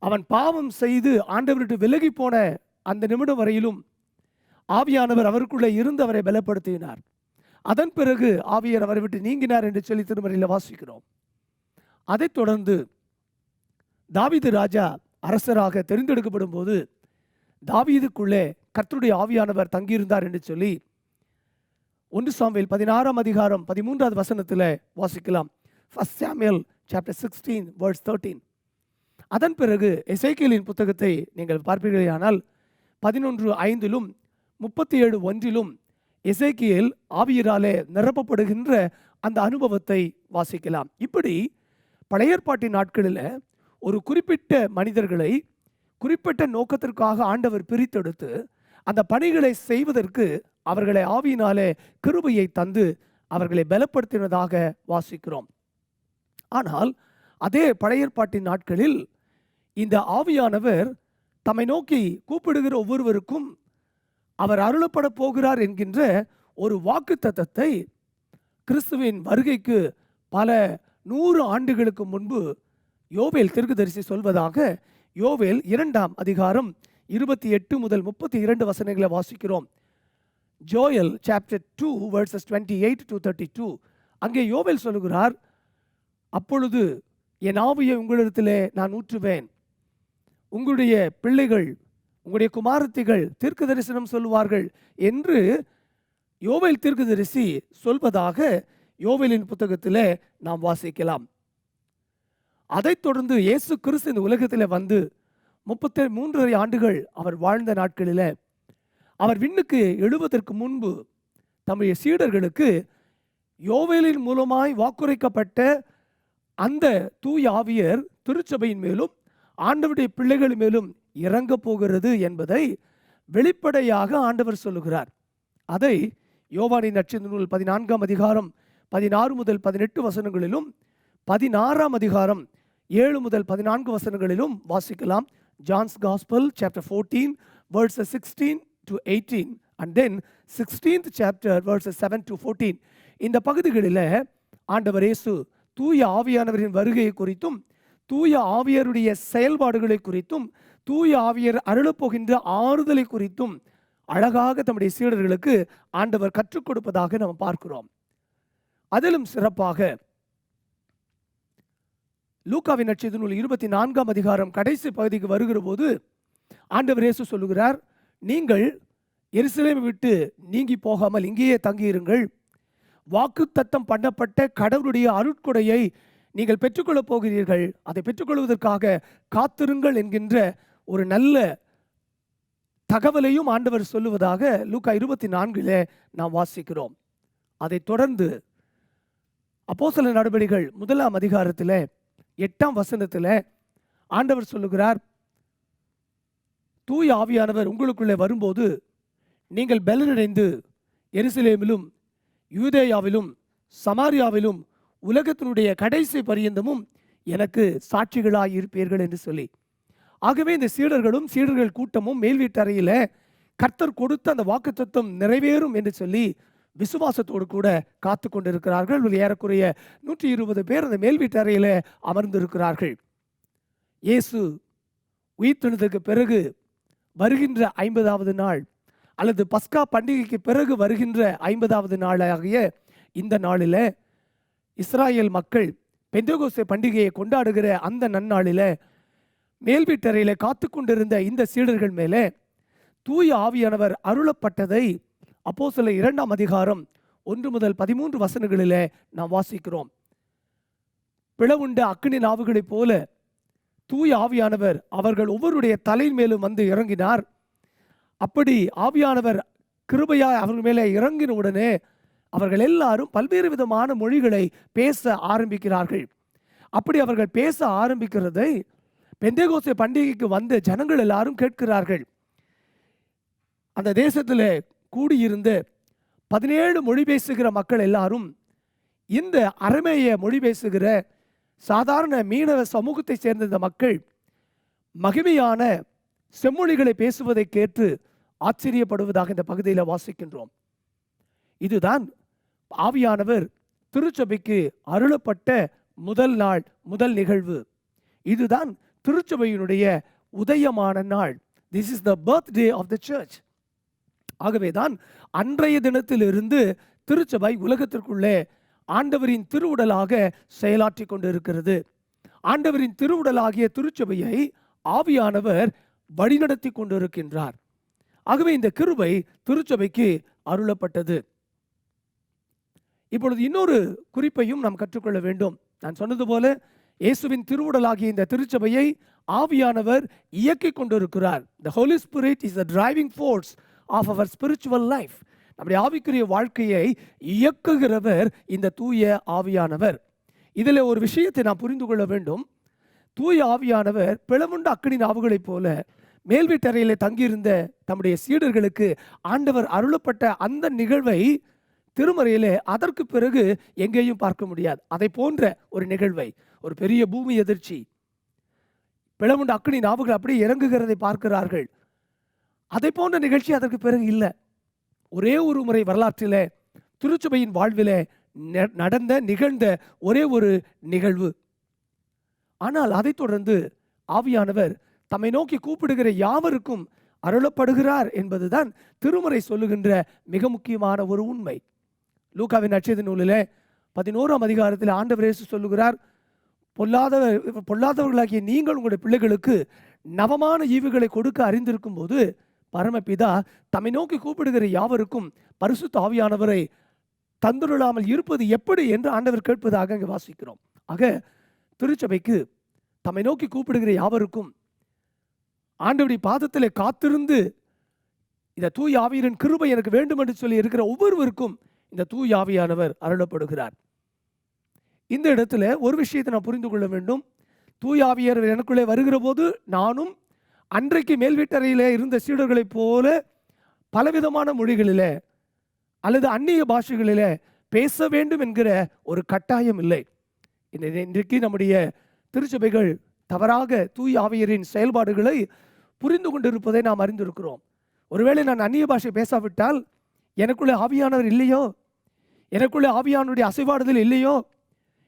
அவன் பாவம் செய்து ஆண்டவர்கிட்ட விலகி போன அந்த நிமிடம் வரையிலும் ஆவியானவர் அவருக்குள்ளே இருந்து அவரை பலப்படுத்தினார். அதன் பிறகு ஆவியர் அவரை விட்டு நீங்கினார் என்று சொல்லி திருமறையில் வாசிக்கிறோம். அதைத் தொடர்ந்து தாவீது ராஜா அரசராக தெரிந்தெடுக்கப்படும் போது தாவீதுக்குள்ளே கர்த்தருடைய ஆவியானவர் தங்கியிருந்தார் என்று சொல்லி 1 சாமுவேல் 16ஆம் அதிகாரம் 13வது வசனத்தில் வாசிக்கலாம். 1 Samuel chapter 16 verse 13. அதன் பிறகு எசேக்கியேலின் புத்தகத்தை நீங்கள் பார்ப்பீர்களானால் 11:5 37:1 எசேக்கியேல் ஆவியராலே நிரப்பப்படுகின்ற அந்த அனுபவத்தை வாசிக்கலாம். இப்படி பழைய ஏற்பாட்டின் நாட்களில் ஒரு குறிப்பிட்ட மனிதர்களை குறிப்பிட்ட நோக்கத்திற்காக ஆண்டவர் பிரித்தெடுத்து அந்த பணிகளை செய்வதற்கு அவர்களை ஆவியினாலே கிருபையை தந்து அவர்களை பலப்படுத்தினதாக வாசிக்கிறோம். ஆனால் அதே பழைய ஏற்பாட்டின் நாட்களில் இந்த ஆவியானவர் தம்மை நோக்கி கூப்பிடுகிற ஒவ்வொருவருக்கும் அவர் அருளப்பட போகிறார் என்கின்ற ஒரு வாக்குத்தத்தத்தை கிறிஸ்துவின் வருகைக்கு பல 100 ஆண்டுகளுக்கு முன்பு யோவேல் தீர்க்கதரிசி சொல்வதாக யோவேல் 2ஆம் அதிகாரம் 28 முதல் 32 வசனங்களை வாசிக்கிறோம். Joel chapter 2 verses 28 to 32. அங்கே யோவேல் சொல்லுகிறார், அப்பொழுது என் ஆவியை உங்களிடத்திலே நான் ஊற்றுவேன், உங்களுடைய பிள்ளைகள் உங்களுடைய குமாரத்திகள் தீர்க்க தரிசனம் சொல்லுவார்கள் என்று யோவேல் தீர்க்கதரிசி சொல்வதாக யோவேலின் புத்தகத்திலே நாம் வாசிக்கலாம். அதைத் தொடர்ந்து இயேசு கிறிஸ்து இந்த உலகத்தில் வந்து 33 ஆண்டுகள் அவர் வாழ்ந்த நாட்களில் அவர் விண்ணுக்கு எழுவதற்கு முன்பு தம்முடைய சீடர்களுக்கு யோவேலின் மூலமாய் வாக்குரைக்கப்பட்ட அந்த தூய ஆவியர் திருச்சபையின் மேலும் ஆண்டவருடைய பிள்ளைகள் மேலும் இறங்க போகிறது என்பதை வெளிப்படையாக ஆண்டவர் சொல்லுகிறார். அதை யோவானின் நற்செய்தி நூல் 14ஆம் அதிகாரம் 16 முதல் 18 வசனங்களிலும் 16ஆம் அதிகாரம் 7 முதல் 14 வசனங்களிலும் வாசிக்கலாம். John's gospel chapter 14 verses 16 to 18 and then 16th chapter verses 7 to 14. இந்த பகுதிகளில் ஆண்டவர் இயேசு தூய ஆவியானவரின் வருகையை குறித்தும் தூய ஆவியருடைய செயல்பாடுகளை குறித்தும் தூய ஆவியர் அருளப்போகின்ற ஆறுதலை குறித்தும் அழகாக தம்முடைய சீடர்களுக்கு ஆண்டவர் கற்றுக் கொடுப்பதாக நாம் பார்க்கிறோம். அதிலும் சிறப்பாக லூக்காவின் நற்செய்தி நூல் 24ஆம் அதிகாரம் கடைசி பகுதிக்கு வருகிற போது ஆண்டவர் இயேசு சொல்லுகிறார், நீங்கள் எருசலேமை விட்டு நீங்கி போகாமல் இங்கேயே தங்கியிருங்கள், வாக்குத்தத்தம் பண்ணப்பட்ட கடவுளுடைய அருட்கொடையை நீங்கள் பெற்றுக்கொள்ளப் போகிறீர்கள், அதை பெற்றுக்கொள்வதற்காக காத்திருங்கள் என்கின்ற ஒரு நல்ல தகவலையும் ஆண்டவர் சொல்லுவதாக லூக்கா 24 நாம் வாசிக்கிறோம். அதைத் தொடர்ந்து அப்போஸ்தலர் நடபடிகள் 1ஆம் அதிகாரத்தில் 8ஆம் வசனத்தில் ஆண்டவர் சொல்லுகிறார், தூய ஆவியானவர் உங்களுக்குள்ளே வரும்போது நீங்கள் பலனடைந்து எருசலேமிலும் யூதேயாவிலும் சமாரியாவிலும் உலகத்தினுடைய கடைசி பரியந்தமும் எனக்கு சாட்சிகளாய் இருப்பீர்கள் என்று சொல்லி. ஆகவே இந்த சீடர்களும் சீடர்கள் கூட்டமும் மேல் வீட்டறையில கர்த்தர் கொடுத்த அந்த வாக்குத்தத்தம் நிறைவேறும் என்று சொல்லி விசுவாசத்தோடு கூட காத்து கொண்டிருக்கிறார்கள். ஏறக்குறைய 120 பேர் அந்த மேல் வீட்டறையில அமர்ந்திருக்கிறார்கள். இயேசு உயிர்த்தெழுந்ததுக்கு பிறகு வருகின்ற 50வது நாள் அல்லது பஸ்கா பண்டிகைக்கு பிறகு வருகின்ற 50வது நாளாகிய இந்த நாளில் இஸ்ராயேல் மக்கள் பெந்தெகோஸ்தே பண்டிகையை கொண்டாடுகிற அந்த நன்னாளில் மேல் வீட்டறையில காத்து கொண்டிருந்த இந்த சீடர்கள் மேலே தூய ஆவியானவர் அருளப்பட்டதை அப்போஸ்தலர் 2ஆம் அதிகாரம் 1 முதல் 13 வசனங்களிலே நாம் வாசிக்கிறோம். பிளவுண்ட அக்கினி நாவுகளைப் போல தூய ஆவியானவர் அவர்கள் ஒவ்வொருடைய தலையின் மேலும் வந்து இறங்கினார். அப்படி ஆவியானவர் கிருபையாய் அவர்கள் மேலே இறங்கின உடனே அவர்கள் எல்லாரும் பல்வேறு விதமான மொழிகளை பேச ஆரம்பிக்கிறார்கள். அப்படி அவர்கள் பேச ஆரம்பிக்கிறதை பெந்தெகோஸ்தே பண்டிகைக்கு வந்த ஜனங்கள் எல்லாரும் கேட்கிறார்கள். அந்த தேசத்தில் கூடியிருந்த 17 மொழி பேசுகிற மக்கள் எல்லாரும் இந்த அரமேய மொழி பேசுகிற சாதாரண மீனவ சமூகத்தை சேர்ந்த இந்த மக்கள் மகிமையான செம்மொழிகளை பேசுவதை கேட்டு ஆச்சரியப்படுவதாக இந்த பகுதியில் வாசிக்கின்றோம். இதுதான் ஆவியானவர் திருச்சபைக்கு அருளப்பட்ட முதல் நாள், முதல் நிகழ்வு. இதுதான் திருச்சபையினுடைய உதயமான நாள். This is the birthday of the church. ஆகவேதான் அன்றைய தினத்திலிருந்து திருச்சபை உலகத்திற்குள்ளே ஆண்டவரின் திருவுடலாக செயலாற்றி கொண்டிருக்கிறது. ஆண்டவரின் திருவுடலாகிய திருச்சபையை ஆவியானவர் வழிநடத்தி கொண்டிருக்கின்றார். ஆகவே இந்த கிருபை திருச்சபைக்கு அருளப்பட்டது. இப்பொழுது இன்னொரு குறிப்பையும் நாம் கற்றுக்கொள்ள வேண்டும். நான் சொன்னது போல இயேசுவின் திருவுடலாகிய இந்த திருச்சபையை ஆவியானவர் இயக்கிக் கொண்டிருக்கிறார். The Holy Spirit is the driving force of our spiritual life. நம்முடைய ஆவிக்குரிய வாழ்க்கையை இயக்குகிறவர் இந்த தூய ஆவியானவர். இதில் ஒரு விஷயத்தை நாம் புரிந்து கொள்ள வேண்டும். தூய ஆவியானவர் பிளவுண்ட அக்கினி நாவுகளைப் போல மேல் வீட்டறையிலே தங்கியிருந்த தம்முடைய சீடர்களுக்கு ஆண்டவர் அருளப்பட்ட அந்த நிகழ்வை திருமறையிலே அதற்கு பிறகு எங்கேயும் பார்க்க முடியாது. அதை போன்ற ஒரு நிகழ்வை, ஒரு பெரிய பூமி எதிர்ச்சி, பிளவுண்ட அக்கினி நாவுகள் அப்படியே இறங்குகிறதை பார்க்கிறார்கள். அதை போன்ற நிகழ்ச்சி அதற்கு பிறகு இல்லை. ஒரே ஒரு முறை வரலாற்றில் திருச்சபையின் வாழ்வில் நடந்த நிகழ்ந்த ஒரே ஒரு நிகழ்வு. ஆனால் அதைத் தொடர்ந்து ஆவியானவர் தம்மை நோக்கி கூப்பிடுகிற யாவருக்கும் அருளப்படுகிறார் என்பதுதான் திருமறை சொல்லுகின்ற மிக முக்கியமான ஒரு உண்மை. லூக்காவின் நற்செய்தி நூலில் 11ஆம் அதிகாரத்தில் ஆண்டவர் இயேசு சொல்லுகிறார், பொல்லாதவர்களாகிய நீங்கள் உங்களுடைய பிள்ளைகளுக்கு நவமான ஈவுகளை கொடுக்க அறிந்திருக்கும் போது பரமபிதா தம்மை நோக்கி கூப்பிடுகிற யாவருக்கும் பரிசுத்த ஆவியானவரை தந்துருளாமல் இருப்பது எப்படி என்று ஆண்டவர் கேட்பதாக அங்கே வாசிக்கிறோம். ஆக திருச்சபைக்கு தம்மை நோக்கி கூப்பிடுகிற யாவருக்கும் ஆண்டவருடைய பாதத்திலே காத்திருந்து இந்த தூய ஆவியின் கிருபை எனக்கு வேண்டும் என்று சொல்லி இருக்கிற ஒவ்வொருவருக்கும் இந்த தூய ஆவியானவர் அருளப்படுகிறார். இந்த இடத்துல ஒரு விஷயத்தை நான் புரிந்து கொள்ள வேண்டும். தூய ஆவியானவர் எனக்குள்ளே வருகிற போது நானும் அன்றைக்கு மேல் வீட்டறையிலே இருந்த சீடர்களைப் போல பலவிதமான மொழிகளிலே அல்லது அந்நிய பாஷைகளிலே பேச வேண்டும் என்கிற ஒரு கட்டாயம் இல்லை. இன்றைக்கு நம்முடைய திருச்சபைகள் தவறாக தூய ஆவியரின் செயல்பாடுகளை புரிந்து கொண்டிருப்பதை நாம் அறிந்திருக்கிறோம். ஒருவேளை நான் அந்நிய பாஷை பேசாவிட்டால் எனக்குள்ளே ஆவியானவர் இல்லையோ, எனக்குள்ளே ஆவியானுடைய அசைவாடுதல் இல்லையோ,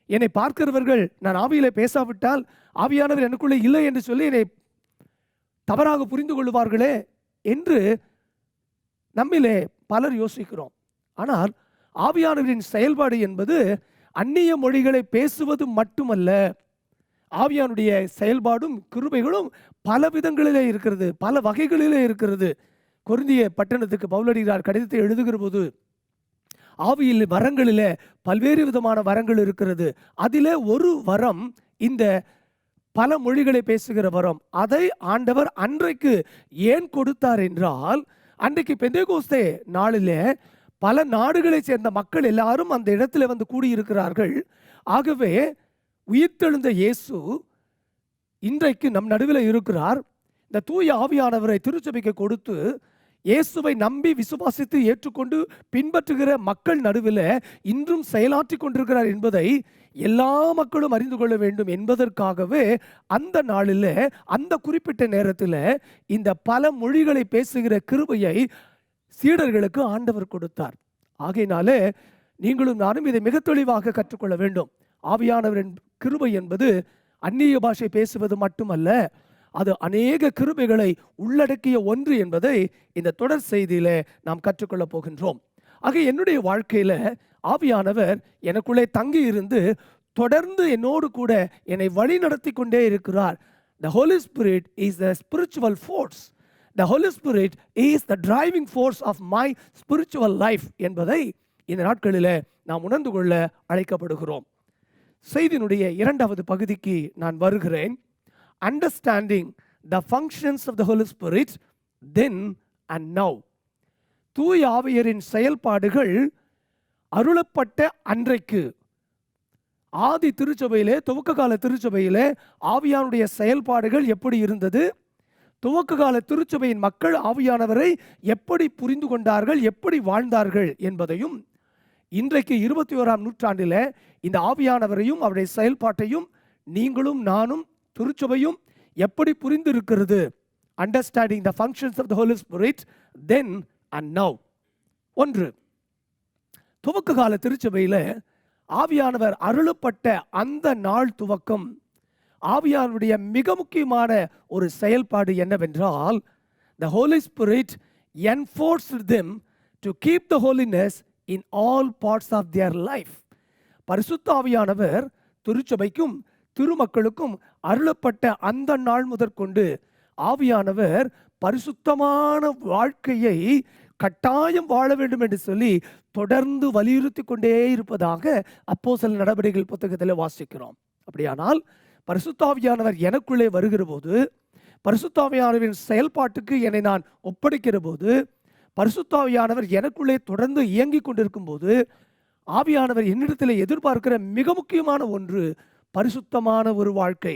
என்னை பார்க்கிறவர்கள் நான் ஆவியிலே பேசாவிட்டால் ஆவியானவர் எனக்குள்ளே இல்லை என்று சொல்லி என்னை தவறாக புரிந்து கொள்வார்களே என்று நம்மிலே பலர் யோசிக்கிறோம். ஆனால் ஆவியானவரின் செயல்பாடு என்பது அந்நிய மொழிகளை பேசுவது மட்டுமல்ல. ஆவியானுடைய செயல்பாடும் கிருபைகளும் பல விதங்களிலே இருக்கிறது, பல வகைகளிலே இருக்கிறது. கொரிந்திய பட்டணத்துக்கு பவுலடியார் கடிதத்தை எழுதுகிற போது ஆவியில் வரங்களிலே பல்வேறு விதமான வரங்கள் இருக்கிறது. அதிலே ஒரு வரம் இந்த பல மொழிகளை பேசுகிற வரம். அதை ஆண்டவர் அன்றைக்கு ஏன் கொடுத்தார் என்றால், அன்றைக்கு பெந்தேகோஸ்தே நாளிலே பல நாடுகளை சேர்ந்த மக்கள் எல்லாரும் அந்த இடத்துல வந்து கூடியிருக்கிறார்கள். ஆகவே உயிர்த்தெழுந்த இயேசு இன்றைக்கு நம் நடுவில் இருக்கிறார். இந்த தூய ஆவியானவரை திருச்சபைக்கு கொடுத்து இயேசுவை நம்பி விசுவாசித்து ஏற்றுக்கொண்டு பின்பற்றுகிற மக்கள் நடுவில் இன்றும் செயலாற்றி கொண்டிருக்கிறார் என்பதை எல்லா மக்களும் அறிந்து கொள்ள வேண்டும் என்பதற்காகவே அந்த நாளில் அந்த குறிப்பிட்ட நேரத்தில் இந்த பல மொழிகளை பேசுகிற கிருபையை சீடர்களுக்கு ஆண்டவர் கொடுத்தார். ஆகையினாலே நீங்களும் நானும் இதை மிக தெளிவாக கற்றுக்கொள்ள வேண்டும். ஆவியானவரின் கிருபை என்பது அந்நிய பாஷை பேசுவது மட்டுமல்ல, அது அநேக கிருபைகளை உள்ளடக்கிய ஒன்று என்பதை இந்த தொடர் செய்தியில நாம் கற்றுக்கொள்ள போகின்றோம். ஆக என்னுடைய வாழ்க்கையில ஆவியானவர் எனக்குள்ளே தங்கி இருந்து தொடர்ந்து என்னோடு கூட என்னை வழி நடத்தி கொண்டே இருக்கிறார். The Holy Spirit is the spiritual force. The Holy Spirit is the driving force of my spiritual life என்பதை இந்த நாட்களில் நாம் உணர்ந்து கொள்ள அழைக்கப்படுகிறோம். செய்தியினுடைய இரண்டாவது பகுதிக்கு நான் வருகிறேன். Understanding the functions of the Holy Spirit then and now. தூய ஆவியரின் செயல்பாடுகள் அருளப்பட்ட அன்றைக்கு ஆதி திருச்சபையிலே, துவக்க கால திருச்சபையிலே ஆவியானுடைய செயல்பாடுகள் எப்படி இருந்தது, துவக்க கால திருச்சபையின் மக்கள் ஆவியானவரை எப்படி புரிந்து கொண்டார்கள், எப்படி வாழ்ந்தார்கள் என்பதையும், இன்றைக்கு 21ஆம் நூற்றாண்டில் இந்த ஆவியானவரையும் அவருடைய செயல்பாட்டையும் நீங்களும் நானும் திருச்சபையும் எப்படி புரிந்திருக்கிறது. Understanding the functions of the Holy Spirit then and now. ஒன்று, துவக்க கால திருச்சபையில் ஆவியானவர் அருளப்பட்ட அந்த நாள் துவக்கம் ஆவியானுடைய மிக முக்கியமான ஒரு செயல்பாடு என்னவென்றால், the Holy Spirit enforced them to keep the holiness in all parts of their life. பரிசுத்த ஆவியானவர் திருச்சபைக்கும் திருமக்களுக்கும் அருளப்பட்ட அந்த நாள் முதற்கொண்டு ஆவியானவர் பரிசுத்தமான வாழ்க்கையை கட்டாயம் வாழ வேண்டும் என்று சொல்லி தொடர்ந்து வலியுறுத்தி கொண்டே இருப்பதாக அப்போஸ்தலர் நடவடிக்கைகள் புத்தகத்தில் வாசிக்கிறோம். அப்படியானால் பரிசுத்த ஆவியானவர் எனக்குள்ளே வருகிற போது, பரிசுத்த ஆவியானவரின் செயல்பாட்டுக்கு என்னை நான் ஒப்படைக்கிற போது, பரிசுத்த ஆவியானவர் எனக்குள்ளே தொடர்ந்து இயங்கிக் கொண்டிருக்கும் போது, ஆவியானவர் என்னிடத்தில் எதிர்பார்க்கிற மிக முக்கியமான ஒன்று பரிசுத்தமான ஒரு வாழ்க்கை,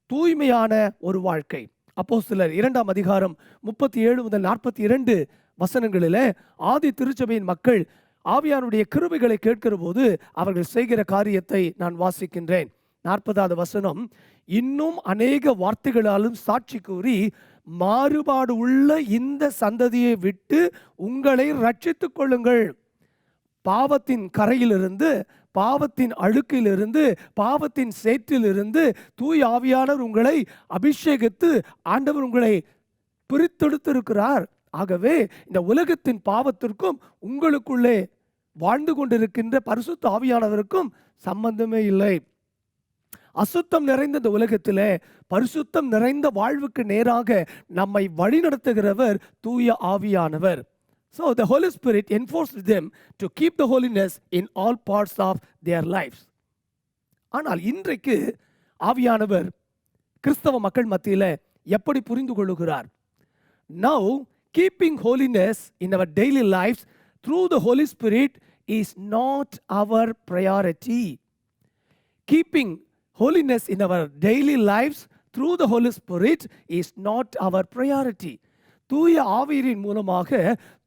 தூய்மையான ஒரு வாழ்க்கை. அப்போஸ்தலர் 2ஆம் அதிகாரம் 37 முதல் 42 வசனங்களில் ஆதி திருச்சபையின் மக்கள் ஆவியானுடைய கிருபைகளை கேட்கிற போது அவர்கள் செய்கிற காரியத்தை நான் வாசிக்கின்றேன். 40வது வசனம், இன்னும் அநேக வார்த்தைகளாலும் சாட்சி கூறி மாறுபாடு உள்ள இந்த சந்ததியை விட்டு உங்களை ரட்சித்துக் கொள்ளுங்கள். பாவத்தின் கரையிலிருந்து, பாவத்தின் அழுக்கிலிருந்து, பாவத்தின் சேற்றிலிருந்து தூய் ஆவியானவர் உங்களை அபிஷேகித்து ஆண்டவர் உங்களை பிரித்தெடுத்திருக்கிறார். ஆகவே இந்த உலகத்தின் பாவத்திற்கும் உங்களுக்குள்ளே வாழ்ந்து கொண்டிருக்கின்ற பரிசுத்த ஆவியானவருக்கும் சம்பந்தமே இல்லை. அசுத்தம் நிறைந்த இந்த உலகத்திலே பரிசுத்தம் நிறைந்த வாழ்வுக்கு நேராக நம்மை வழிநடத்துகிறவர் தூய ஆவியானவர். So the Holy Spirit enforced them to keep the holiness in all parts of their lives. ஆனால் இன்றைக்கு ஆவியானவர் கிறிஸ்தவ மக்கள் மத்தியில் எப்படி புரிந்து கொள்ளுகிறார்? Now keeping holiness in our daily lives through the Holy Spirit is not our priority. Keeping holiness in our daily lives through the Holy Spirit is not our priority. தூய ஆவியின் மூலமாக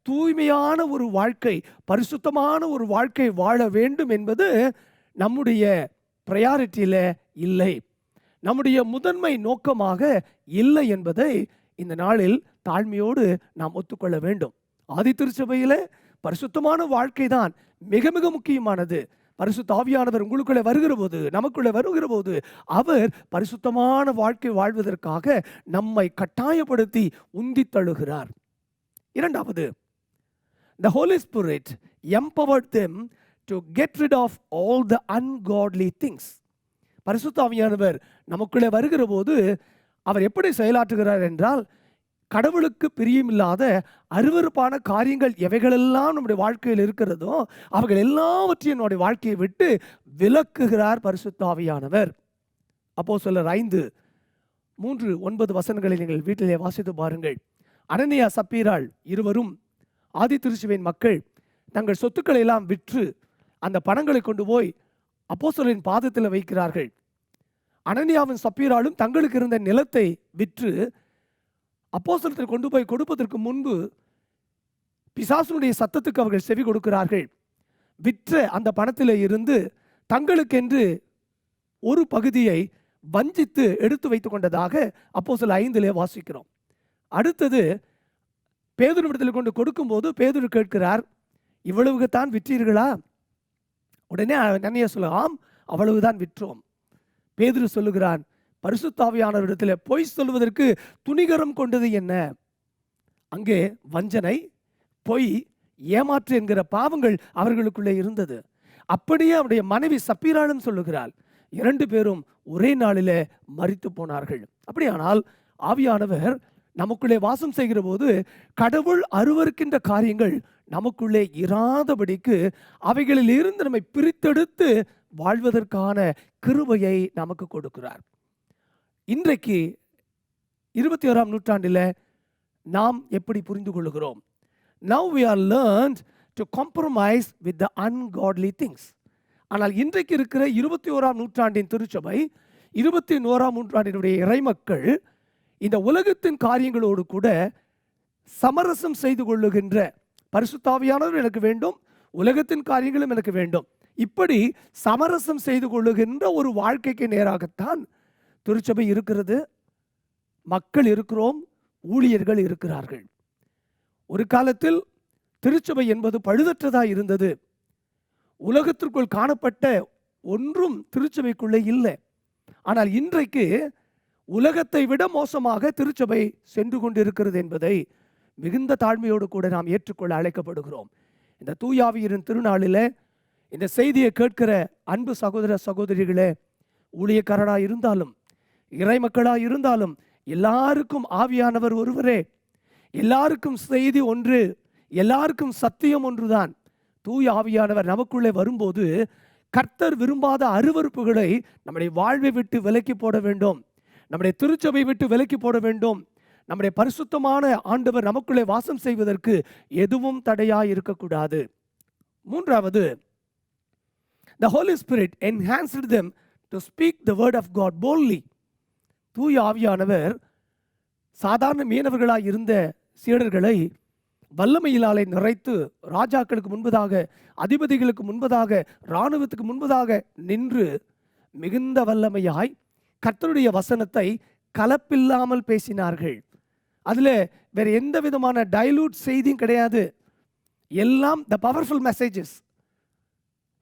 தூய்மையான ஒரு வாழ்க்கை, பரிசுத்தமான ஒரு வாழ்க்கை வாழ வேண்டும் என்பது நம்முடைய பிரையாரிட்டியில இல்லை, நம்முடைய முதன்மை நோக்கமாக இல்லை என்பதை இந்த நாளில் தாழ்மையோடு நாம் ஒத்துக்கொள்ள வேண்டும். ஆதி திருச்சபையில பரிசுத்தமான வாழ்க்கை தான் மிக மிக முக்கியமானது. பரிசுத்த ஆவியானவர் உங்களுக்குள்ளே வருகிற போது, நமக்குள்ளே வருகிற போது அவர் பரிசுத்தமான வாழ்க்கை வாழ்வதற்காக நம்மை கட்டாயப்படுத்தி உந்தி தள்ளுகிறார். இரண்டாவது, the Holy Spirit empowered them to get rid of all the ungodly things. பரிசுத்த ஆவியானவர் நமக்குள்ளே வருகிற போது அவர் எப்படி செயலாற்றுகிறார் என்றால், கடவுளுக்கு பிரியமில்லாத அருவருப்பான காரியங்கள் எவைகளெல்லாம் நம்முடைய வாழ்க்கையில் இருக்கிறதோ அவைகள் எல்லாவற்றையும் நம்முடைய வாழ்க்கையை விட்டு விலக்குகிறார் பரிசுத்த ஆவியானவர். அப்போஸ்தலர் 5:3-9 வசனங்களை நீங்கள் வீட்டிலே வாசித்து பாருங்கள். அனனியா சப்பீராள் இருவரும் ஆதி திருச்சபையின் மக்கள் தங்கள் சொத்துக்களை எல்லாம் விற்று அந்த பணங்களை கொண்டு போய் அப்போஸ்தலரின் பாதத்தில் வைக்கிறார்கள். அனனியாவும் சப்பீராளும் தங்களுக்கு இருந்த நிலத்தை விற்று அப்போஸ்தலர்கள் கொண்டு போய் கொடுப்பதற்கு முன்பு பிசாசுனுடைய சத்தத்துக்கு அவர்கள் செவி கொடுக்கிறார்கள். விற்ற அந்த பணத்திலே இருந்து தங்களுக்கென்று ஒரு பகுதியை வஞ்சித்து எடுத்து வைத்துக் கொண்டதாக அப்போஸ்தலர் 5 வாசிக்கிறோம். அடுத்தது பேதுருவிடத்தில் கொண்டு கொடுக்கும்போது பேதுரு கேட்கிறார், இவ்வளவுதான் விற்றீர்களா? உடனே அனனியா சொல்ல, ஆம், அவ்வளவுதான் விற்றோம். பேதுரு சொல்லுகிறான், பரிசுத்த ஆவியானவரிடத்தில் பொய் சொல்வதற்கு துணிகரம் கொண்டது என்ன? அங்கே வஞ்சனை, பொய், ஏமாற்று என்கிற பாவங்கள் அவர்களுக்குள்ளே இருந்தது. அப்படியே அவருடைய மனைவி சப்பீராளும் சொல்லுகிறாள், 2 பேரும் ஒரே நாளிலே மரித்து போனார்கள். அப்படியானால் ஆவியானவர் நமக்குள்ளே வாசம் செய்கிற போது கடவுள் அருவருக்கின்ற காரியங்கள் நமக்குள்ளே இராதபடிக்கு அவைகளில் இருந்து நம்மை பிரித்தெடுத்து வாழ்வதற்கான கிருபையை நமக்கு கொடுக்கிறார். இன்றைக்கு 21ஆம் நூற்றாண்டில் நாம் எப்படி புரிந்து கொள்கிறோம்? Now we are learned to compromise with the ungodly things. ஆனால் இன்றைக்கு இருக்கிற 21ஆம் நூற்றாண்டின் திருச்சபை, 21ஆம் நூற்றாண்டினுடைய இறைமக்கள் இந்த உலகத்தின் காரியங்களோடு கூட சமரசம் செய்து கொள்ளுகின்ற, பரிசுத்த ஆவியானவர் எனக்கு வேண்டும், உலகத்தின் காரியங்களும் எனக்கு வேண்டும், இப்படி சமரசம் செய்து கொள்ளுகின்ற ஒரு வாழ்க்கைக்கு நேராகத்தான் திருச்சபை இருக்கிறது. மக்கள் இருக்கிறோம், ஊழியர்கள் இருக்கிறார்கள். ஒரு காலத்தில் திருச்சபை என்பது பழுதற்றதாக இருந்தது. உலகத்திற்குள் காணப்பட்ட ஒன்றும் திருச்சபைக்குள்ளே இல்லை. ஆனால் இன்றைக்கு உலகத்தை விட மோசமாக திருச்சபை சென்று கொண்டிருக்கிறது என்பதை மிகுந்த தாழ்மையோடு கூட நாம் ஏற்றுக்கொள்ள அழைக்கப்படுகிறோம். இந்த தூயாவியரின் திருநாளில் இந்த செய்தியை கேட்கிற அன்பு சகோதர சகோதரிகளே, ஊழியக்காரராக இருந்தாலும் இறைமக்களாக இருந்தாலும் எல்லாருக்கும் ஆவியானவர் ஒருவரே, எல்லாருக்கும் செய்தி ஒன்று, எல்லாருக்கும் சத்தியம் ஒன்றுதான். தூய ஆவியானவர் நமக்குள்ளே வரும்போது கர்த்தர் விரும்பாத அருவருப்புகளை நம்முடைய வாழ்வை விட்டு விலக்கி போட வேண்டும், நம்முடைய திருச்சபை விட்டு விலக்கி போட வேண்டும். நம்முடைய பரிசுத்தமான ஆண்டவர் நமக்குள்ளே வாசம் செய்வதற்கு எதுவும் தடையாய் இருக்கக்கூடாது. மூன்றாவது, the Holy Spirit enhanced them to speak the word of God boldly. தூய ஆவியானவர் சாதாரண மீனவர்களாய் இருந்த சீடர்களை வல்லமையினாலே நிறைத்து ராஜாக்களுக்கு முன்பதாக, அதிபதிகளுக்கு முன்பதாக, இராணுவத்துக்கு முன்பதாக நின்று மிகுந்த வல்லமையாய் கர்த்தருடைய வசனத்தை கலப்பில்லாமல் பேசினார்கள். அதில் வேற எந்த விதமான டைலூட் செய்தியும் கிடையாது. எல்லாம் த பவர்ஃபுல் மெசேஜஸ்.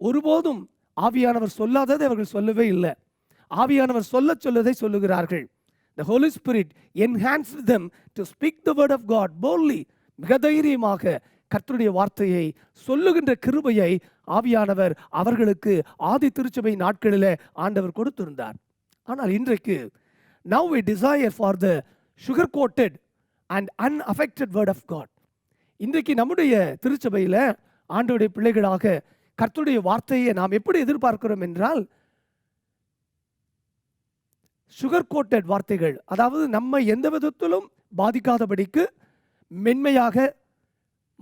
ஒருபோதும் ஆவியானவர் சொல்லாததை அவர்கள் சொல்லவே இல்லை. ஆவியானவர் சொல்வதை சொல்லுகிறார்கள். The Holy Spirit enhanced them to speak the word of God boldly. மிக தைரியமாக கர்த்தருடைய வார்த்தையை சொல்லுகின்ற கிருபையை ஆவியானவர் அவர்களுக்கு ஆதி திருச்சபை நாட்களில் ஆண்டவர் கொடுத்திருந்தார். ஆனால் இன்றைக்கு now we desire for the sugar coated and unaffected word of God. இன்றைக்கு நம்முடைய திருச்சபையில் ஆண்டவருடைய பிள்ளைகளாக கர்த்தருடைய வார்த்தையை நாம் எப்படி எதிர்பார்க்கிறோம் என்றால், சுகர் கோட்டட் வார்த்தைகள், அதாவது நம்ம எந்த விதத்திலும் பாதிக்காதபடிக்கு மென்மையாக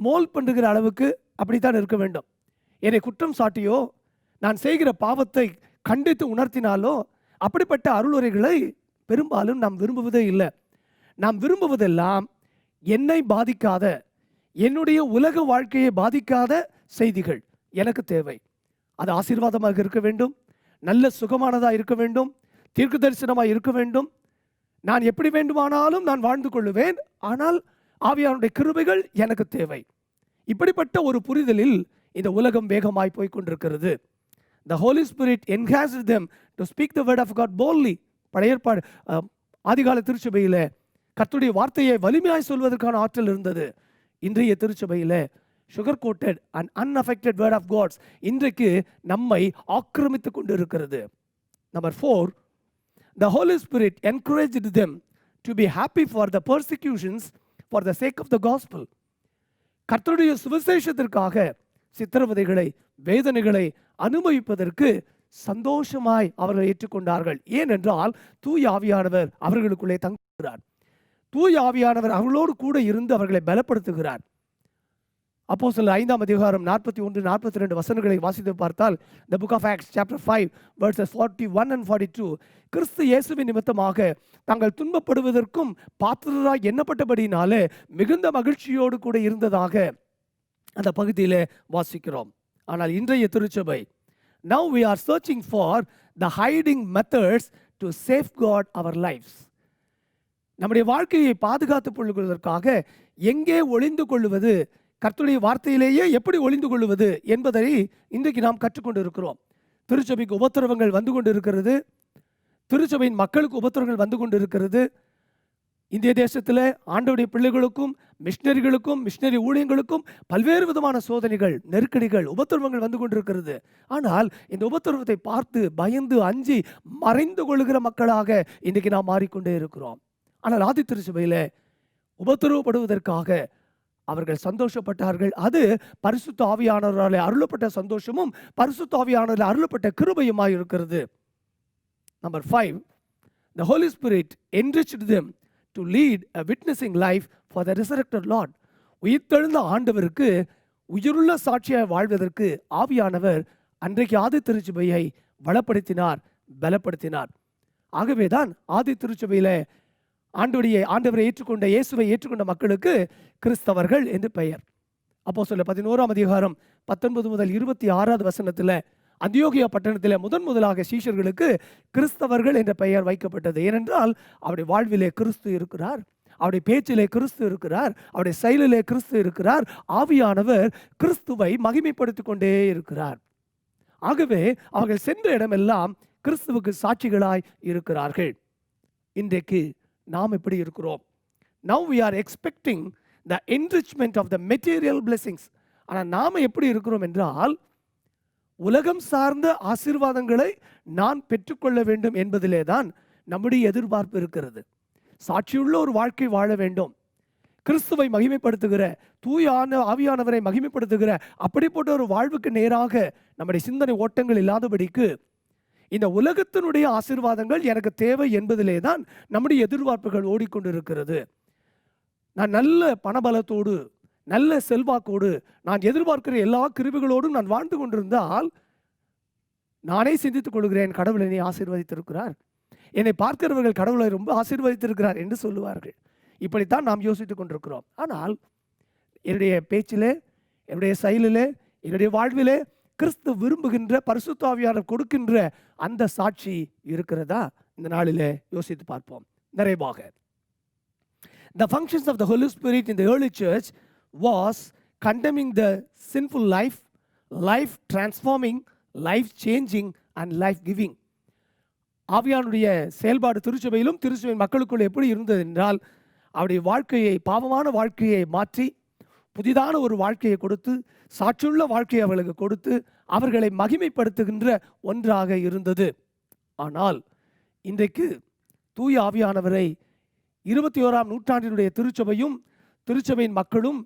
மோல் பண்ணுகிற அளவுக்கு அப்படித்தான் இருக்க வேண்டும். என்னை குற்றம் சாட்டியோ நான் செய்கிற பாவத்தை கண்டித்து உணர்த்தினாலோ அப்படிப்பட்ட அருளுரைகளை பெரும்பாலும் நாம் விரும்புவதே இல்லை. நாம் விரும்புவதெல்லாம் என்னை பாதிக்காத, என்னுடைய உலக வாழ்க்கையை பாதிக்காத செய்திகள் எனக்கு தேவை. அது ஆசீர்வாதமாக இருக்க வேண்டும், நல்ல சுகமானதாக இருக்க வேண்டும், தீர்க்க தரிசனமாக இருக்க வேண்டும். நான் எப்படி வேண்டுமானாலும் நான் வாழ்ந்து கொள்ளுவேன், ஆனால் ஆவியானுடைய கிருபைகள் எனக்கு தேவை. இப்படிப்பட்ட ஒரு புரிதலில் இந்த உலகம் வேகமாய் போய் கொண்டிருக்கிறது. The Holy Spirit enhanced them to speak the word of God boldly. பழைய ஏற்பாடு ஆதிகால திருச்சபையில் கர்த்தருடைய வார்த்தையை வலிமையாய் சொல்வதற்கான ஆற்றல் இருந்தது. இன்றைய திருச்சபையில் sugar coated and unaffected word of God's இன்றைக்கு நம்மை ஆக்கிரமித்து கொண்டு இருக்கிறது. Number 4, the Holy Spirit encouraged them to be happy for the persecutions for the sake of the gospel. கர்த்தருடைய சுவிசேஷத்திற்காக சித்திரவதைகளை, வேதனைகளை அனுபவிப்பதற்கு சந்தோஷமாய் அவர்கள் ஏற்றுக்கொண்டார்கள். ஏனென்றால் தூய ஆவியானவர் அவர்களுக்குள்ளே தங்குகிறார். தூய ஆவியானவர் அவர்களோடு கூட இருந்து அவர்களை பலப்படுத்துகிறார். அப்போஸ்தலர் 5ஆம் அதிகாரம் 41-42 வசனங்களை வாசித்து பார்த்தால், the book of Acts chapter 5 verses 41 and 42, கிறிஸ்து இயேசுவின் நிமித்தமாக தாங்கள் துன்பப்படுவதற்கும் பாத்திரராய் எண்ணப்பட்டபடினாலே மிகுந்த மகிழ்ச்சியோடு கூட இருந்ததாக அந்த பகுதியில் வாசிக்கிறோம். ஆனால் இன்றைய திருச்சபை, now we are searching for the hiding methods to safeguard our lives. நம்முடைய வாழ்க்கையை பாதுகாத்துக் கொள்வதற்காக எங்கே ஒளிந்து கொள்வது, கர்த்தருடைய வார்த்தையிலேயே எப்படி ஒளிந்து கொள்வது என்பதை இன்றைக்கு நாம் கற்றுக்கொண்டு இருக்கிறோம். திருச்சபைக்கு உபத்திரவங்கள் வந்து கொண்டு இருக்கிறது, திருச்சபையின் மக்களுக்கு உபத்திரவங்கள் வந்து கொண்டு இருக்கிறது. இந்திய தேசத்தில் ஆண்டவருடைய பிள்ளைகளுக்கும் மிஷினரிகளுக்கும் மிஷினரி ஊழியங்களுக்கும் பல்வேறு விதமான சோதனைகள், நெருக்கடிகள், உபத்திரவங்கள் வந்து கொண்டிருக்கிறது. ஆனால் இந்த உபத்திரவத்தை பார்த்து பயந்து அஞ்சி மறைந்து கொள்கிற மக்களாக இன்றைக்கு நாம் மாறிக்கொண்டே இருக்கிறோம். ஆனால் ஆதி திருச்சபையில் உபத்திரவப்படுவதற்காக அவர்கள் சந்தோஷப்பட்டார்கள். அது பரிசுத்த ஆவியானவரால் அருளப்பட்ட சந்தோஷமும் பரிசுத்த ஆவியானவரால் அருளப்பட்ட கிருபையுமாய் இருக்கிறது. Number 5, the Holy Spirit enriched them to lead a witnessing life for the resurrected Lord. உயிர்த்தெழுந்த ஆண்டவருக்கு உயிருள்ள சாட்சியாய் வாழ்வதற்கு ஆவியானவர் அன்றைக்கு ஆதி திருச்சபையை வளப்படுத்தினார், பலப்படுத்தினார். ஆகவேதான் ஆதி திருச்சபையில் ஆண்டவரை ஏற்றுக்கொண்ட, இயேசுவை ஏற்றுக்கொண்ட மக்களுக்கு கிறிஸ்தவர்கள் என்று பெயர். அப்போஸ்தலர் 11ஆம் அதிகாரம் 19 முதல் 26 வசனத்தில் அந்தியோகியா பட்டணத்தில் முதலாக சீஷர்களுக்கு கிறிஸ்தவர்கள் என்ற பெயர் வைக்கப்பட்டது. ஏனென்றால் அவருடைய வாழ்விலே கிறிஸ்து இருக்கிறார், அவருடைய பேச்சிலே கிறிஸ்து இருக்கிறார், அவருடைய செயலிலே கிறிஸ்து இருக்கிறார். ஆவியானவர் கிறிஸ்துவை மகிமைப்படுத்தி கொண்டே இருக்கிறார். ஆகவே அவர்கள் சென்ற இடமெல்லாம் கிறிஸ்துவுக்கு சாட்சிகளாய் இருக்கிறார்கள். இன்றைக்கு நாம் எப்படி இருக்கிறோம்? Now we are expecting the enrichment of the material blessings. ஆனால் நாம் எப்படி இருக்கிறோம் என்றால், உலகம் சார்ந்த ஆசீர்வாதங்களை நான் பெற்றுக்கொள்ள வேண்டும் என்பதிலே தான் நம்முடைய எதிர்பார்ப்பு இருக்கிறது. சாட்சியுள்ள ஒரு வாழ்க்கை வாழ வேண்டும், கிறிஸ்துவை மகிமைப்படுத்துகிற, தூய ஆவியானவரை மகிமைப்படுத்துகிற அப்படிப்பட்ட ஒரு வாழ்வுக்கு நேராக நம்முடைய சிந்தனை ஓட்டங்கள் இல்லாதபடிக்கு இந்த உலகத்தினுடைய ஆசீர்வாதங்கள் எனக்கு தேவை என்பதிலே தான் நம்முடைய எதிர்பார்ப்புகள் ஓடிக்கொண்டிருக்கிறது. நான் நல்ல பணபலத்தோடு, நல்ல செல்வாக்கோடு, நான் எதிர்பார்க்கிற எல்லா கிருபைகளோடும் நான் வாழ்ந்து கொண்டிருந்தால் நானே சிந்தித்துக் கொள்கிறேன், கடவுள் என்னை ஆசீர்வதித்திருக்கிறார், என்னை பார்க்கிறவர்கள் கடவுளை ரொம்ப ஆசீர்வதித்திருக்கிறார் என்று சொல்லுவார்கள். இப்படித்தான் நாம் யோசித்துக் கொண்டிருக்கிறோம். ஆனால் என்னுடைய பேச்சிலே, என்னுடைய செயலிலே, என்னுடைய வாழ்விலே கிறிஸ்து விரும்புகின்ற பரிசுத்த ஆவியானவர் கொடுக்கின்ற அந்த சாட்சி இருக்கிறதா? இந்த நாளிலே யோசித்து பார்ப்போம். நிறைவாக, the functions of the Holy Spirit in the early church was condemning the sinful life, life transforming, life changing and life giving. ஆவியானுடைய செயல்பாடு திருச்சபையிலும் திருச்சபையின் மக்களுக்குள் எப்படி இருந்தது என்றால், அவருடைய வாழ்க்கையை, பாவமான வாழ்க்கையை மாற்றி புதிதான ஒரு வாழ்க்கையை கொடுத்து, சாட்சியுள்ள வாழ்க்கையை அவர்களுக்கு கொடுத்து, அவர்களை மகிமைப்படுத்துகின்ற ஒன்றாக இருந்தது. ஆனால் இன்றைக்கு தூய ஆவியானவரை 21ஆம் நூற்றாண்டினுடைய திருச்சபையும் திருச்சபையின் மக்களும்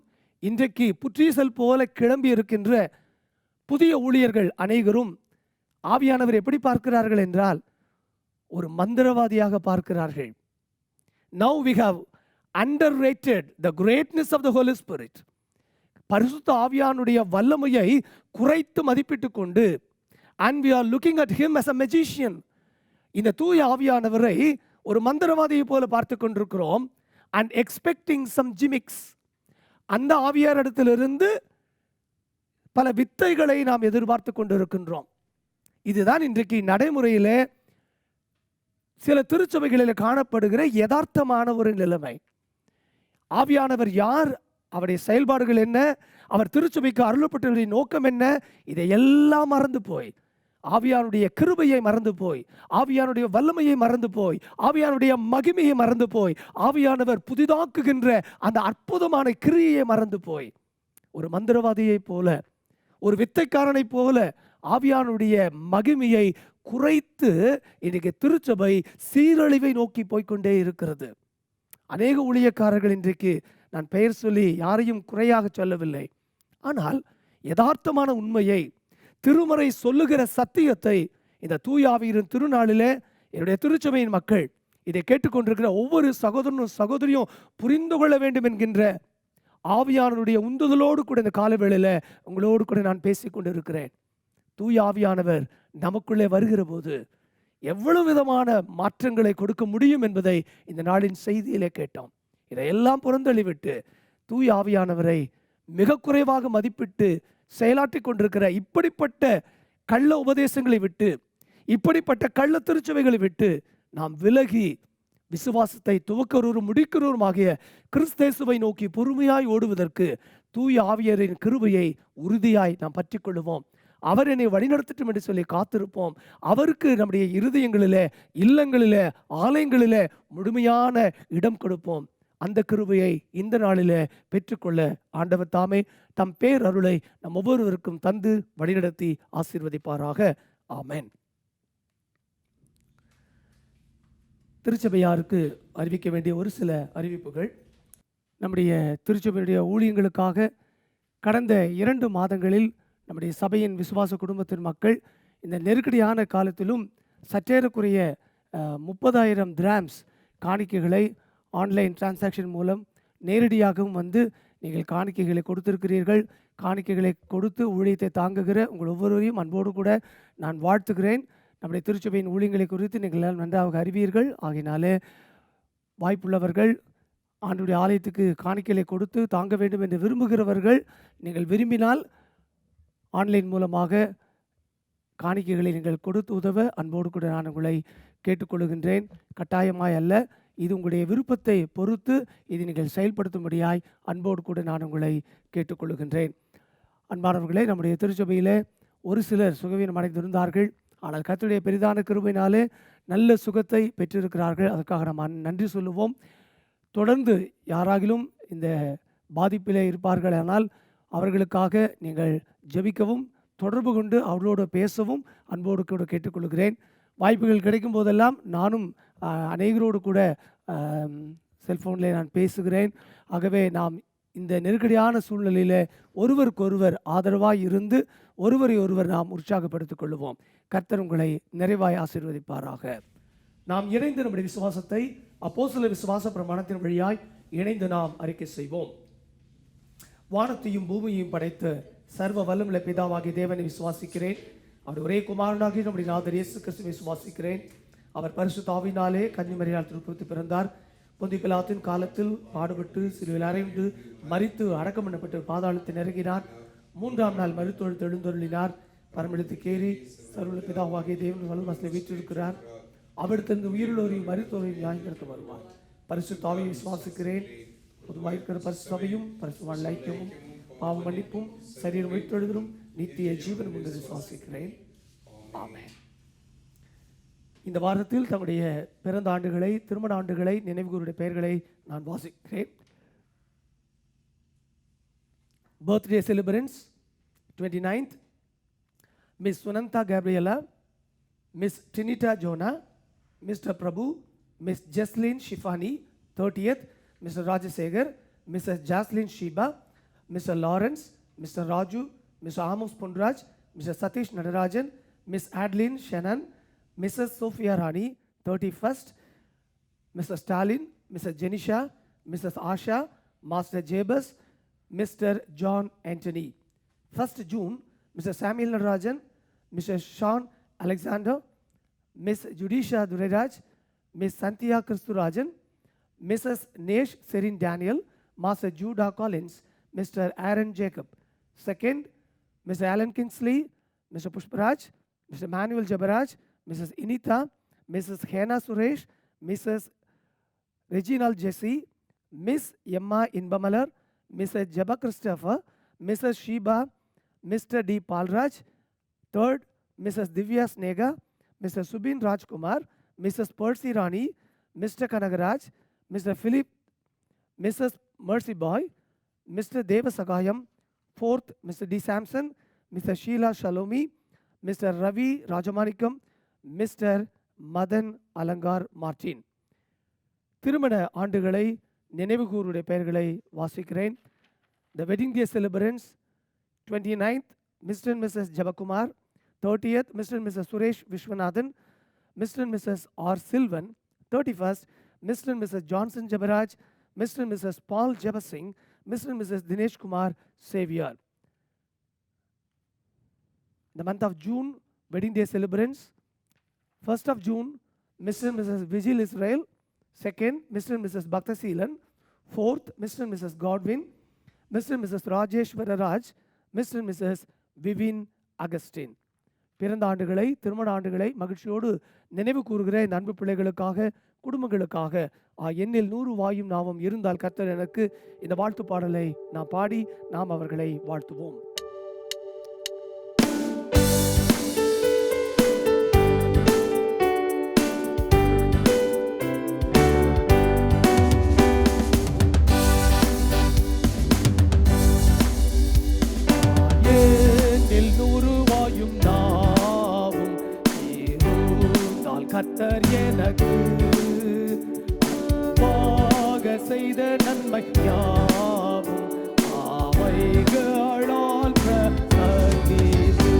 இன்றைக்கு புற்றீசல் போல கிளம்பி இருக்கின்ற புதிய ஊழியர்கள் அனைவரும் ஆவியானவர் எப்படி பார்க்கிறார்கள் என்றால், ஒரு மந்திரவாதியாக பார்க்கிறார்கள். Now we have underrated the greatness of the Holy Spirit. பரிசுத்த ஆவியானுடைய வல்லமையை குறைத்து மதிப்பிட்டு கொண்டு, and we are looking at him as a magician. இந்த தூய ஆவியானவரை ஒரு மந்திரவாதியை போல பார்த்து கொண்டிருக்கிறோம். and expecting some gimmicks. அந்த ஆவியாரிடத்திலிருந்து பல வித்தைகளை நாம் எதிர்பார்த்து கொண்டிருக்கின்றோம். இதுதான் இன்றைக்கு நடைமுறையில் சில திருச்சபைகளில் காணப்படுகிற யதார்த்தமான ஒரு நிலைமை. ஆவியானவர் யார், அவருடைய செயல்பாடுகள் என்ன, அவர் திருச்சபைக்கு அருளப்பட்டவருடைய நோக்கம் என்ன, இதையெல்லாம் மறந்து போய், ஆவியானுடைய கிருபையை மறந்து போய், ஆவியானுடைய வல்லமையை மறந்து போய், ஆவியானுடைய மகிமையை மறந்து போய், ஆவியானவர் புதிதாக்குகின்ற அந்த அற்புதமான கிரியையை மறந்து போய், ஒரு மந்திரவாதியை போல, ஒரு வித்தைக்காரனை போல ஆவியானுடைய மகிமையை குறைத்து இன்றைக்கு திருச்சபை சீரழிவை நோக்கி போய்கொண்டே இருக்கிறது. அநேக ஊழியக்காரர்கள் இன்றைக்கு, நான் பெயர் சொல்லி யாரையும் குறையாக சொல்லவில்லை, ஆனால் யதார்த்தமான உண்மையை, திருமறை சொல்லுகிற சத்தியத்தை இந்த தூய ஆவியின் திருநாளிலே என்னுடைய திருச்சபையின் மக்கள், இதை கேட்டுக்கொண்டிருக்கிற ஒவ்வொரு சகோதரனும் சகோதரியும் புரிந்து கொள்ள வேண்டும் என்கின்ற ஆவியானவருடைய உந்துதலோடு கூட இந்த காலவேளையில் உங்களோடு கூட நான் பேசிக்கொண்டு இருக்கிறேன். தூய ஆவியானவர் நமக்குள்ளே வருகிற போது எவ்வளவு விதமான மாற்றங்களை கொடுக்க முடியும் என்பதை இந்த நாளின் செய்தியிலே கேட்டோம். இதையெல்லாம் புறந்தள்ளிவிட்டு தூய ஆவியானவரை மிக குறைவாக மதிப்பிட்டு செயலாற்றி கொண்டிருக்கிற இப்படிப்பட்ட கள்ள உபதேசங்களை விட்டு, இப்படிப்பட்ட கள்ள திருச்சபைகளை விட்டு நாம் விலகி விசுவாசத்தை துவக்கரூரும் முடிக்கிறோரும் ஆகிய கிறிஸ்தேசுவை நோக்கி பொறுமையாய் ஓடுவதற்கு தூய ஆவியரின் கிருபையை உறுதியாய் நாம் பற்றி கொள்ளுவோம். அவர் என்னை வழிநடத்தட்டும் என்று சொல்லி காத்திருப்போம். அவருக்கு நம்முடைய இருதயங்களிலே, இல்லங்களிலே, ஆலயங்களிலே முழுமையான இடம் கொடுப்போம். அந்த கிருபையை இந்த நாளிலே பெற்றுக்கொள்ள ஆண்டவர் தாமே தம் பேர் அருளை நம் ஒவ்வொருவருக்கும் தந்து வழிநடத்தி ஆசீர்வதிப்பாராக. ஆமென். திருச்சபையாருக்கு அறிவிக்க வேண்டிய ஒரு சில அறிவிப்புகள். நம்முடைய திருச்சபையுடைய ஊழியங்களுக்காக கடந்த 2 மாதங்களில் நம்முடைய சபையின் விசுவாச குடும்பத்தின் மக்கள் இந்த நெருக்கடியான காலத்திலும் சற்றேறக்குறைய 30,000 திராம்ஸ் காணிக்கைகளை ஆன்லைன் டிரான்சாக்ஷன் மூலம் நேரடியாகவும் வந்து நீங்கள் காணிக்கைகளை கொடுத்திருக்கிறீர்கள். காணிக்கைகளை கொடுத்து ஊழியத்தை தாங்குகிற உங்கள் ஒவ்வொருவரையும் அன்போடு கூட நான் வாழ்த்துகிறேன். நம்முடைய திருச்சபையின் ஊழியங்களை குறித்து நீங்கள் நன்றாக அறிவீர்கள். ஆகினாலே வாய்ப்புள்ளவர்கள் ஆண்டுடைய ஆலயத்துக்கு காணிக்கைகளை கொடுத்து தாங்க வேண்டும் என்று விரும்புகிறவர்கள், நீங்கள் விரும்பினால் ஆன்லைன் மூலமாக காணிக்கைகளை நீங்கள் கொடுத்து உதவ அன்போடு கூட நான் உங்களை கேட்டுக்கொள்கின்றேன். கட்டாயமாய் அல்ல, இது உங்களுடைய விருப்பத்தை பொறுத்து இது நீங்கள் செயல்படுத்தும்படியாய் அன்போடு கூட நான் உங்களை கேட்டுக்கொள்கின்றேன். அன்பானவர்களே, நம்முடைய திருச்சபையில் ஒரு சிலர் சுகவீனம் அடைந்திருந்தார்கள். ஆனால் கர்த்தருடைய பெரிதான கிருபையினாலே நல்ல சுகத்தை பெற்றிருக்கிறார்கள். அதற்காக நம்ம நன்றி சொல்லுவோம். தொடர்ந்து யாராகிலும் இந்த பாதிப்பிலே இருப்பார்கள், ஆனால் அவர்களுக்காக நீங்கள் ஜெபிக்கவும் தொடர்பு கொண்டு அவர்களோடு பேசவும் அன்போடு கூட கேட்டுக்கொள்கிறேன். வாய்ப்புகள் கிடைக்கும் போதெல்லாம் நானும் அநேகரோடு கூட செல்ஃபோனில் நான் பேசுகிறேன். ஆகவே நாம் இந்த நெருக்கடியான சூழ்நிலையில் ஒருவருக்கொருவர் ஆதரவாய் இருந்து ஒருவரை ஒருவர் நாம் உற்சாகப்படுத்திக் கொள்ளுவோம். கர்த்தர் உங்களை நிறைவாய் ஆசீர்வதிப்பாராக. நாம் இணைந்து நம்முடைய விசுவாசத்தை அப்போஸ்தலர் விசுவாச பிரமாணத்தின் வழியாய் இணைந்து நாம் அறிக்கை செய்வோம். வானத்தையும் பூமியையும் படைத்த சர்வ வல்லமுள்ள பிதாவாகிய தேவனை விசுவாசிக்கிறேன். அவர் ஒரே குமாரனாகிய நம்முடைய நாதர் இயேசு கிறிஸ்துவை விசுவாசிக்கிறேன். அவர் பரிசுத்த ஆவியினாலே கன்னிமரியால் திருப்பதி பிறந்தார். பொந்தி பிலாத்தின் காலத்தில் பாடுபட்டு சிலுவையில் அறைந்து மரித்து அடக்கம் பண்ணப்பட்டு பாதாளத்தை நெருங்கினார். 3ஆம் நாள் மரித்தொழுத்து எழுந்தருளினார். பரமளித்துக்கு ஏறி சர்வ பிதாவாகிய தேவன் வலதுபார்சலில் வீற்றிருக்கிறார். அவரிடத்திலிருந்து உயிருள்ளோரையும் மரித்தோரையும் நியாயத்திற்கு வருவார். பரிசுத்த ஆவியை விசுவாசிக்கிறேன். பொதுவாக இருக்கிற பரிசுத்த சபையும் பரிசுத்தமான ஐக்கியமும் பாவ மன்னிப்பும் சரீரம் மீட்டெழுதலும் நித்திய ஜீவனும் என்று விசுவாசிக்கிறேன். ஆமென். இந்த வாரத்தில் தங்களுடைய பிறந்த ஆண்டுகளை, திருமண ஆண்டுகளை, நினைவுகூருடைய பெயர்களை நான் வாசிக்கிறேன். Birthday celebrants 29th Miss Sunanta Gabriela, Miss Trinita Jonah, Mr. Prabhu, Miss Jesslyn Shifani. 30th Mr. Rajasekhar, Mrs. Jaslyn Sheba, Mr. Lawrence, Mr. Raju, Mr. Amos Pundraj, Mr. Satish Nadarajan, Miss Adeline Shannon, Mrs. Sophia Rani. 31st Mr. Stalin, Mrs. Jenisha, Mrs. Asha, Master Jabez, Mr. John Anthony. 1st June Mr. Samuel Nadarajan, Mr. Sean Alexander, Miss Judisha Dureraj, Miss Santhia Kristurajan, Mrs. Nesh Serin Daniel, Master Judah Collins, Mr. Aaron Jacob. 2nd Mr. Alan Kingsley, Mr. Pushparaj, Mr. Manuel Jabaraj, Mrs. Inita, Mrs. Hannah Suresh, Mrs. Reginald Jesse, Miss Emma Inbamalar, Mrs. Jabba Christopher, Mrs. Sheba, Mr. D. Palraj. 3rd Mrs. Divya Snega, Mr. Subin Rajkumar, Mrs. Percy Rani, Mr. Kanagaraj, Mr. Philip, Mrs. Mercy Boy, Mr. Devasagayam. 4th Mr. D. Sampson, Mr. Sheila Shalomi, Mr. Ravi Rajamanikam, Mr. Madan Alangar Martin. திருமண ஆண்டுகளை, நினைவுகூருடைய பெயர்களை வாசிக்கிறேன். The wedding day celebrants 29th Mr. and Mrs. Jabakumar. 30th Mr. and Mrs. Suresh Vishwanathan, Mr. and Mrs. R. Silvan. 31st Mr. and Mrs. Johnson Jabaraj, Mr. and Mrs. Paul Jabasing, Mr. and Mrs. Dinesh Kumar Savior. The month of June, wedding day celebrants. 1st of June, Mr. and Mrs. Vigil Israel. 2nd, Mr. and Mrs. Bhakta Seelan. 4th, Mr. and Mrs. Godwin, Mr. and Mrs. Rajeshwara Raj, Mr. and Mrs. Vivin Augustine. பிறந்த ஆண்டுகளை, திருமண ஆண்டுகளை மகிழ்ச்சியோடு நினைவு கூறுகிற இந்த அன்பு பிள்ளைகளுக்காக, குடும்பங்களுக்காக எண்ணில் 100 வாயும் நாமம் இருந்தால் கர்த்தர் எனக்கு இந்த வாழ்த்து பாடலை நாம் பாடி நாம் அவர்களை வாழ்த்துவோம். கர்த்தர் எனக்கு வாக செய்த நன்மை யாவும் அவைகளால் பிரசங்கித்து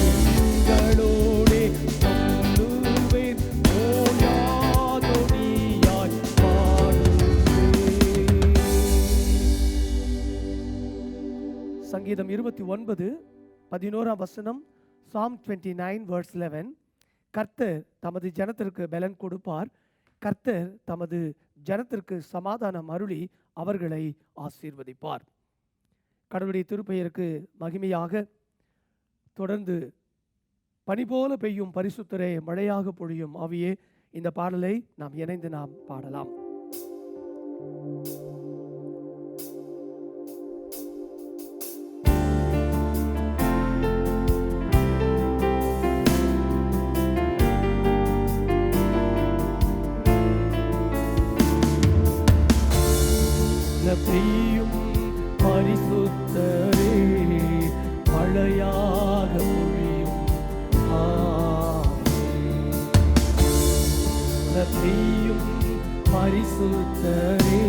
உங்களோடே சொல்லுவேன், ஓயாதொடியாய் பாடுவேன். சங்கீதம் 29:11 வசனம், Psalm 29 verse 11. கர்த்தர் தமது ஜனத்திற்கு பலன் கொடுப்பார், கர்த்தர் தமது ஜனத்திற்கு சமாதானம் அருளி அவர்களை ஆசீர்வதிப்பார். கடவுளுடைய திருப்பெயருக்கு மகிமையாக தொடர்ந்து பனி போல பெய்யும் பரிசுத்தரே, மழையாக பொழியும் ஆவியே, இந்த பாடலை நாம் இணைந்து நாம் பாடலாம். பெய்யும் பரிசுத்தரே, மழையாக பொழியும் பெய்யும் பரிசுத்தரே,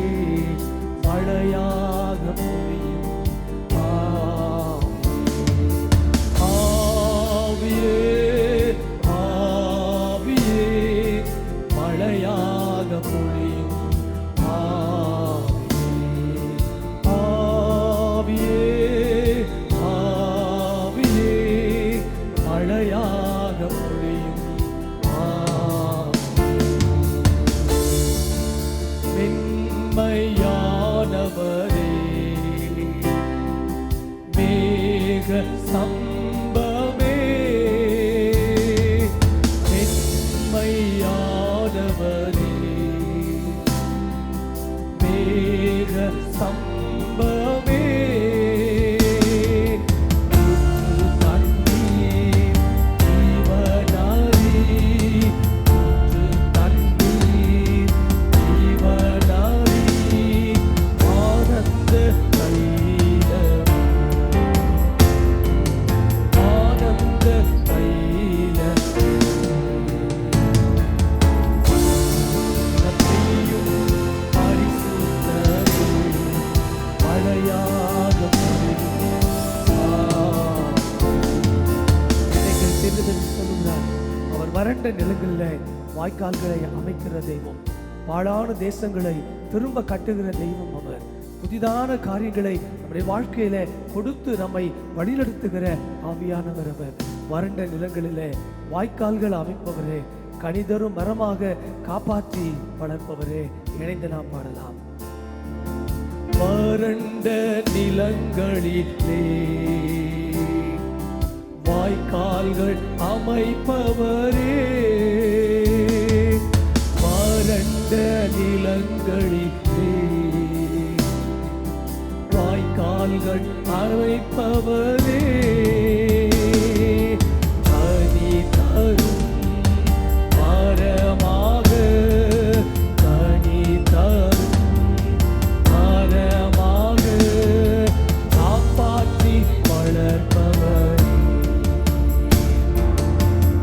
மழையாக பொழியும் ஆவியே, ஆவியே, மழையாக பொழியும் சம்பமே மென்மையானவரே, மேக சம்பமே தண்ணீர் ஜீவனாரி வாய்க்கால்களை அமைக்கிற தெய்வம், பாழான தேசங்களை திரும்ப கட்டுகிற தெய்வம் அவர். புதிதான காரியங்களை நம்முடைய வாழ்க்கையில கொடுத்து நம்மை வழிநடத்துகிற ஆவியானவர் அவர். வறண்ட நிலங்களிலே வாய்க்கால்கள் அமைப்பவரே, கனிதரும் மரமாக காப்பாற்றி வளர்ப்பவரே. இணைந்து நாம் பாடலாம். வறண்ட நிலங்களிலே வாய்க்கால்கள் அமைப்பவரே, வறண்ட நிலங்களிலே வாய்க்கால்கள் அமைப்பவரே, கனி தரும் மரமாக, கனி தரும் மரமாக காப்பாற்றி வளர்ப்பவரே,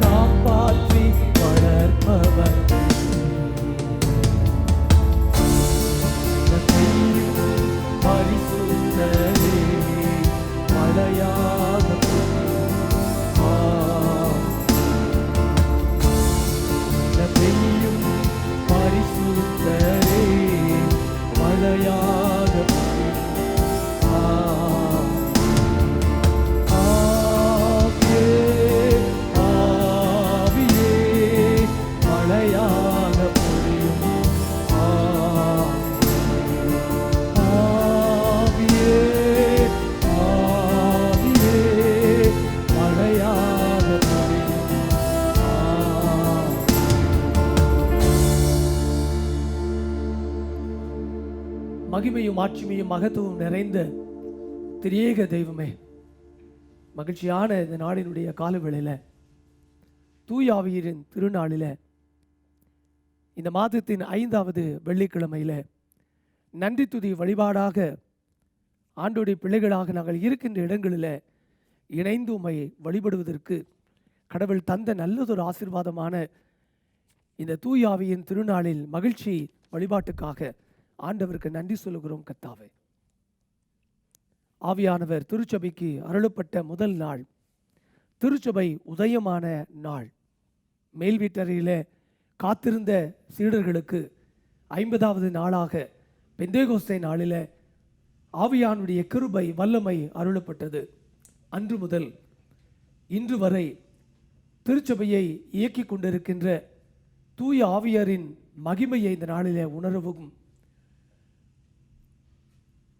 காப்பாற்றி வளர்ப்பவர். பரிசுத்தரே மழையாக பெய்யும், பரிசுத்தரே மழையாக ஆவியே, ஆவியே மழையாக பொழியும், ஆவியே, ஆவியே மழையாக பொழியும். மகிமையும் ஆட்சிமையும் மகத்துவம் நிறைந்த திரியேக தெய்வமே, மகிழ்ச்சியான இந்த நாளினுடைய காலவேளையில, தூய ஆவியின் திருநாளில, இந்த மாதத்தின் 5வது வெள்ளிக்கிழமையில நன்றி துதி வழிபாடாக ஆண்டோடைய பிள்ளைகளாக நாங்கள் இருக்கின்ற இடங்களில் இணைந்து உம்மை வழிபடுவதற்கு கடவுள் தந்த நல்லதொரு ஆசீர்வாதமான இந்த தூய ஆவியின் திருநாளில் மகிழ்ச்சி வழிபாட்டுக்காக ஆண்டவருக்கு நன்றி சொல்லுகிறோம். கர்த்தாவே, ஆவியானவர் திருச்சபைக்கு அருளப்பட்ட முதல் நாள், திருச்சபை உதயமான நாள், மேல் வீட்டறையிலே காத்திருந்த சீடர்களுக்கு 50வது நாளாக பெந்தேகோஸ்தே நாளில் ஆவியானுடைய கிருபை வல்லமை அருளப்பட்டது. அன்று முதல் இன்று வரை திருச்சபையை இயக்கிக் கொண்டிருக்கின்ற தூய ஆவியாரின் மகிமையை இந்த நாளிலே உணரவும்,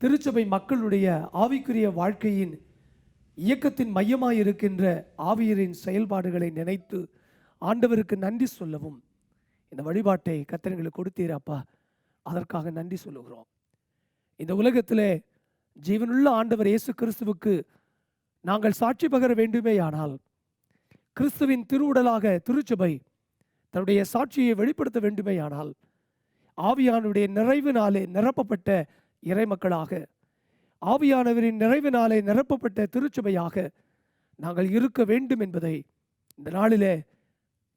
திருச்சபை மக்களுடைய ஆவிக்குரிய வாழ்க்கையின் இயக்கத்தின் மையமாயிருக்கின்ற ஆவியரின் செயல்பாடுகளை நினைத்து ஆண்டவருக்கு நன்றி சொல்லவும் இந்த வழிபாட்டை கர்த்தர்களுக்கு கொடுத்தீர் அப்பா. அதற்காக நன்றி சொல்லுகிறோம். இந்த உலகத்திலே ஜீவனுள்ள ஆண்டவர் இயேசு கிறிஸ்துவுக்கு நாங்கள் சாட்சி பகர வேண்டுமேயானால், கிறிஸ்துவின் திருவுடலாக திருச்சபை தன்னுடைய சாட்சியை வெளிப்படுத்த வேண்டுமேயானால், ஆவியானுடைய நிறைவினாலே நிரப்பப்பட்ட இறைமக்களாக, ஆவியானவரின் நிறைவினாலே நிரப்பப்பட்ட திருச்சபையாக நாங்கள் இருக்க வேண்டும் என்பதை இந்த நாளிலே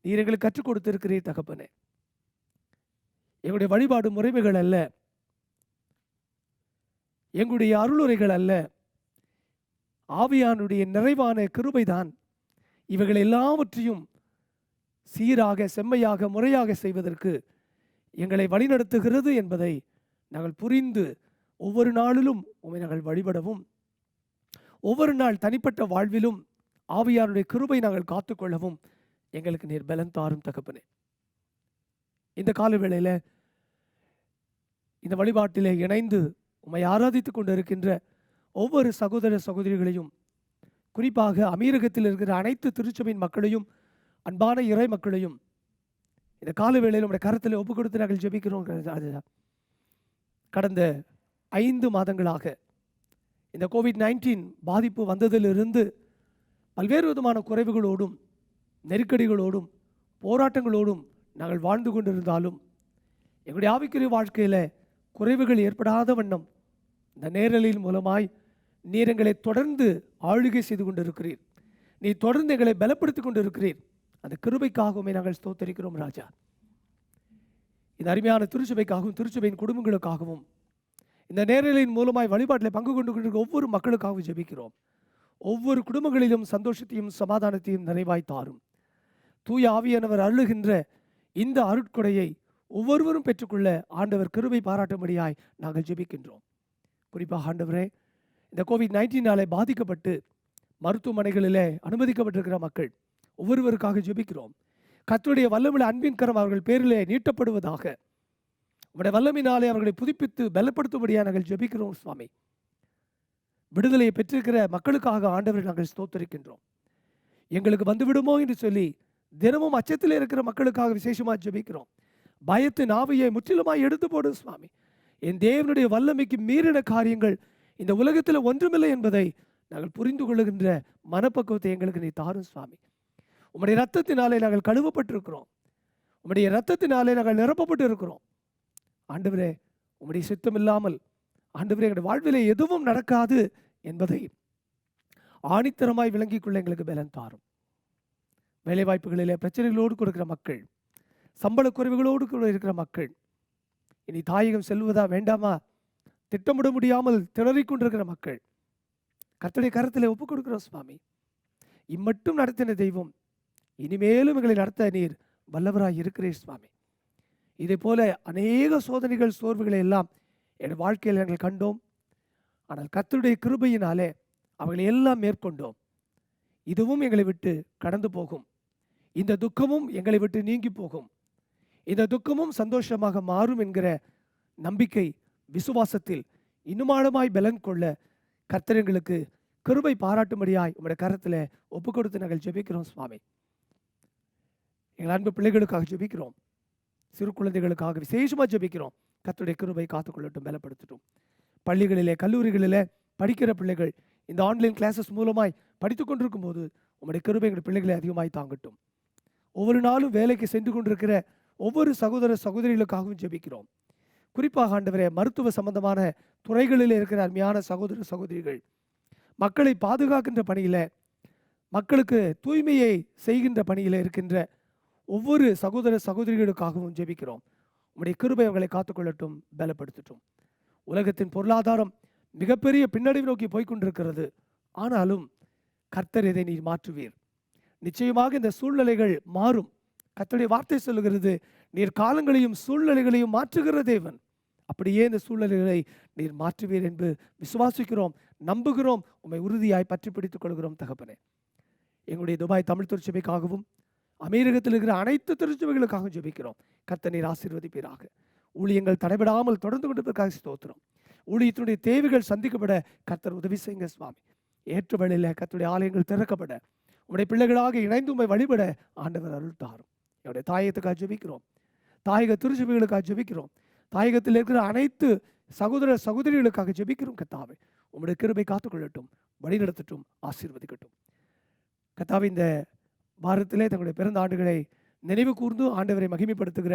நீர் எங்களுக்கு கற்றுக் கொடுத்திருக்கிறீர் தகப்பனே. எங்களுடைய வழிபாடு முறைமைகள் அல்ல, எங்களுடைய அருளுரைகள் அல்ல, ஆவியானுடைய நிறைவான கிருபைதான் இவைகள் எல்லாவற்றையும் சீராக செம்மையாக முறையாக செய்வதற்கு எங்களை வழிநடத்துகிறது என்பதை நாங்கள் புரிந்து ஒவ்வொரு நாளிலும் உம்மை நாங்கள் வழிபடவும், ஒவ்வொரு நாள் தனிப்பட்ட வாழ்விலும் ஆவியானுடைய கிருபை நாங்கள் காத்துக்கொள்ளவும் எங்களுக்கு நீர் பலன் தாரும் தகப்பனே. இந்த காலவேளையில் இந்த வழிபாட்டிலே இணைந்து உம்மை ஆராதித்துக் கொண்டிருக்கின்ற ஒவ்வொரு சகோதர சகோதரிகளையும், குறிப்பாக அமீரகத்தில் இருக்கிற அனைத்து திருச்சபையின் மக்களையும், அன்பான இறை மக்களையும் இந்த காலவேளையில் நம்முடைய கரத்தில் ஒப்பு கொடுத்து நாங்கள் ஜெபிக்கிறோம். கடந்த 5 மாதங்களாக இந்த கோவிட்-19 பாதிப்பு வந்ததிலிருந்து பல்வேறு விதமான குறைவுகளோடும் நெருக்கடிகளோடும் போராட்டங்களோடும் நாங்கள் வாழ்ந்து கொண்டிருந்தாலும், எங்களுடைய ஆவிக்குரிய வாழ்க்கையில் குறைவுகள் ஏற்படாத வண்ணம் இந்த நேரலின் மூலமாய் நீர் எங்களை தொடர்ந்து ஆளுகை செய்து கொண்டிருக்கிறீர். நீ தொடர்ந்து எங்களை பலப்படுத்தி கொண்டிருக்கிறீர். அந்த கிருபைக்காகவுமே நாங்கள் ஸ்தோத்தரிக்கிறோம் ராஜா. இந்த அருமையான திருச்சபைக்காகவும் திருச்சபையின் குடும்பங்களுக்காகவும் இந்த நேரலின் மூலமாய் வழிபாட்டில் பங்கு கொண்டு கொண்டிருக்கிற ஒவ்வொரு மக்களுக்காகவும் ஜெபிக்கிறோம். ஒவ்வொரு குடும்பங்களிலும் சந்தோஷத்தையும் சமாதானத்தையும் நிறைவாய் தாரும். தூய ஆவியானவர் அருளுகின்ற இந்த அருட்கொடையை ஒவ்வொருவரும் பெற்றுக்கொள்ள ஆண்டவர் கிருபை பாராட்டும்படியாய் நாங்கள் ஜெபிக்கின்றோம். குறிப்பாக ஆண்டவரே, இந்த COVID-19 பாதிக்கப்பட்டு மருத்துவமனைகளிலே அனுமதிக்கப்பட்டிருக்கிற மக்கள் ஒவ்வொருவருக்காக ஜெபிக்கிறோம். கர்த்தருடைய வல்லமையுள்ள அன்பின் கரம் அவர்கள் பேரிலே நீட்டப்படுவதாக. உம்முடைய வல்லமையினாலே அவர்களை புதுப்பித்து பலப்படுத்தும்படியாக நாங்கள் ஜெபிக்கிறோம் சுவாமி. விடுதலையை பெற்றிருக்கிற மக்களுக்காக ஆண்டவரை நாங்கள் ஸ்தோத்தரிக்கின்றோம். எங்களுக்கு வந்துவிடுமோ என்று சொல்லி தினமும் அச்சத்தில் இருக்கிற மக்களுக்காக விசேஷமாக ஜெபிக்கிறோம். பயத்தின் ஆவியை முற்றிலுமாய் எடுத்து போடும் சுவாமி. என் தேவனுடைய வல்லமைக்கு மீறின காரியங்கள் இந்த உலகத்தில் ஒன்றுமில்லை என்பதை நாங்கள் புரிந்து கொள்ளுகின்ற மனப்பக்குவத்தை எங்களுக்கு நீ தாரும் சுவாமி. உம்முடைய இரத்தத்தினாலே நாங்கள் கழுவப்பட்டிருக்கிறோம். உம்முடைய இரத்தத்தினாலே நாங்கள் நிரப்பப்பட்டு இருக்கிறோம். ஆண்டவரே, உம்முடைய சித்தம் இல்லாமல் ஆண்டவரே எங்களுடைய வாழ்விலே எதுவும் நடக்காது என்பதை ஆணித்தரமாய் விளங்கிக் கொள்ள எங்களுக்கு பலன் தாரும். வேலைவாய்ப்புகளிலே பிரச்சனைகளோடு கொடுக்கிற மக்கள், சம்பள குறைவுகளோடு கூட இருக்கிற மக்கள், இனி தாயகம் செல்வதா வேண்டாமா திட்டமிட முடியாமல் திணறிக்கொண்டிருக்கிற மக்கள் கர்த்தருடைய கரத்தில் ஒப்புக் கொடுக்கிறோம் சுவாமி. இம்மட்டும் நடத்தின தெய்வம் இனிமேலும் எங்களை நடத்த நீர் வல்லவராய் இருக்கிறீர் சுவாமி. இதே போல அநேக சோதனைகள் சோர்வுகளை எல்லாம் என் வாழ்க்கையில் நாங்கள் கண்டோம். ஆனால் கர்த்தருடைய கிருபையினாலே அவைகளை எல்லாம் மேற்கொண்டோம். இதுவும் எங்களை விட்டு கடந்து போகும். இந்த துக்கமும் எங்களை விட்டு நீங்கி போகும். இந்த துக்கமும் சந்தோஷமாக மாறும் என்கிற நம்பிக்கை விசுவாசத்தில் இன்னும் ஆழமாய் பலன் கொள்ள கர்த்தர் எங்களுக்கு கிருபை பாராட்டும்படியாய் உங்களுடைய கரத்தில் ஒப்பு கொடுத்து நாங்கள் ஜெபிக்கிறோம் சுவாமி. எங்கள் அன்பு பிள்ளைகளுக்காக ஜெபிக்கிறோம். சிறு குழந்தைகளுக்காக விசேஷமாக ஜெபிக்கிறோம். கர்த்தருடைய கிருபை காத்துக்கொள்ளட்டும், பலப்படுத்தட்டும். பள்ளிகளிலே கல்லூரிகளிலே படிக்கிற பிள்ளைகள் இந்த ஆன்லைன் கிளாஸஸ் மூலமாய் படித்து கொண்டிருக்கும் போது உங்களுடைய கிருபை எங்கள் பிள்ளைகளை அதிகமாய் தாங்கட்டும். ஒவ்வொரு நாளும் வேலைக்கு சென்று கொண்டிருக்கிற ஒவ்வொரு சகோதர சகோதரிகளுக்காகவும் ஜெபிக்கிறோம். குறிப்பாக ஆண்டவரே, மருத்துவ சம்பந்தமான துறைகளில் இருக்கிற அருமையான சகோதர சகோதரிகள், மக்களை பாதுகாக்கின்ற பணியில், மக்களுக்கு தூய்மையை செய்கின்ற பணியில் இருக்கின்ற ஒவ்வொரு சகோதர சகோதரிகளுக்காகவும் ஜெபிக்கிறோம். உம்முடைய கிருபை அவர்களை காத்துக்கொள்ளட்டும், பலப்படுத்தட்டும். உலகத்தின் பொருளாதாரம் மிகப்பெரிய பின்னடைவு நோக்கி போய்கொண்டிருக்கிறது. ஆனாலும் கர்த்தர் இதை நீர் மாற்றுவீர். நிச்சயமாக இந்த சூழ்நிலைகள் மாறும். கர்த்தருடைய வார்த்தை சொல்லுகிறது, நீர் காலங்களையும் சூழ்நிலைகளையும் மாற்றுகிற தேவன். அப்படியே இந்த சூழ்நிலைகளை நீர் மாற்றுவீர் என்று விசுவாசிக்கிறோம், நம்புகிறோம். உம்மை உறுதியாய் பற்றி பிடித்துக் கொள்கிறோம் தகப்பனே. எங்களுடைய துபாய் தமிழ் திருச்சபைக்காகவும் அமெரிக்கத்தில் இருக்கிற அனைத்து திருச்சபைகளுக்காகவும் ஜெபிக்கிறோம். கர்த்தர் நீர் ஆசீர்வதிப்பீராக. ஊழியங்கள் தடைபடாமல் தொடர்ந்து கொண்டிருப்பதற்காக ஸ்தோத்திரம். ஊழியத்தினுடைய தேவைகள் சந்திக்கப்பட கர்த்தர் உதவி செய்யுங்க சுவாமி. ஏற்ற வழியில் கர்த்தருடைய ஆலயங்கள் திறக்கப்பட, உங்களுடைய பிள்ளைகளாக இணைந்து உம்மை வழிபட ஆண்டவர் அருள் தாரும். என்னுடைய தாயகத்துக்காக ஜெபிக்கிறோம். தாயக திருச்சபைகளுக்காக ஜெபிக்கிறோம். தாயகத்தில் இருக்கிற அனைத்து சகோதர சகோதரிகளுக்காக ஜெபிக்கிறோம். கர்த்தாவே, உம்முடைய கிருபை காத்துக்கொள்ளட்டும், வழிநடத்தட்டும், ஆசீர்வதிக்கட்டும். கர்த்தாவே, இந்த பாரதத்திலே தங்களுடைய பிறந்த ஆண்டுகளை நினைவு கூர்ந்து ஆண்டவரை மகிமைப்படுத்துகிற,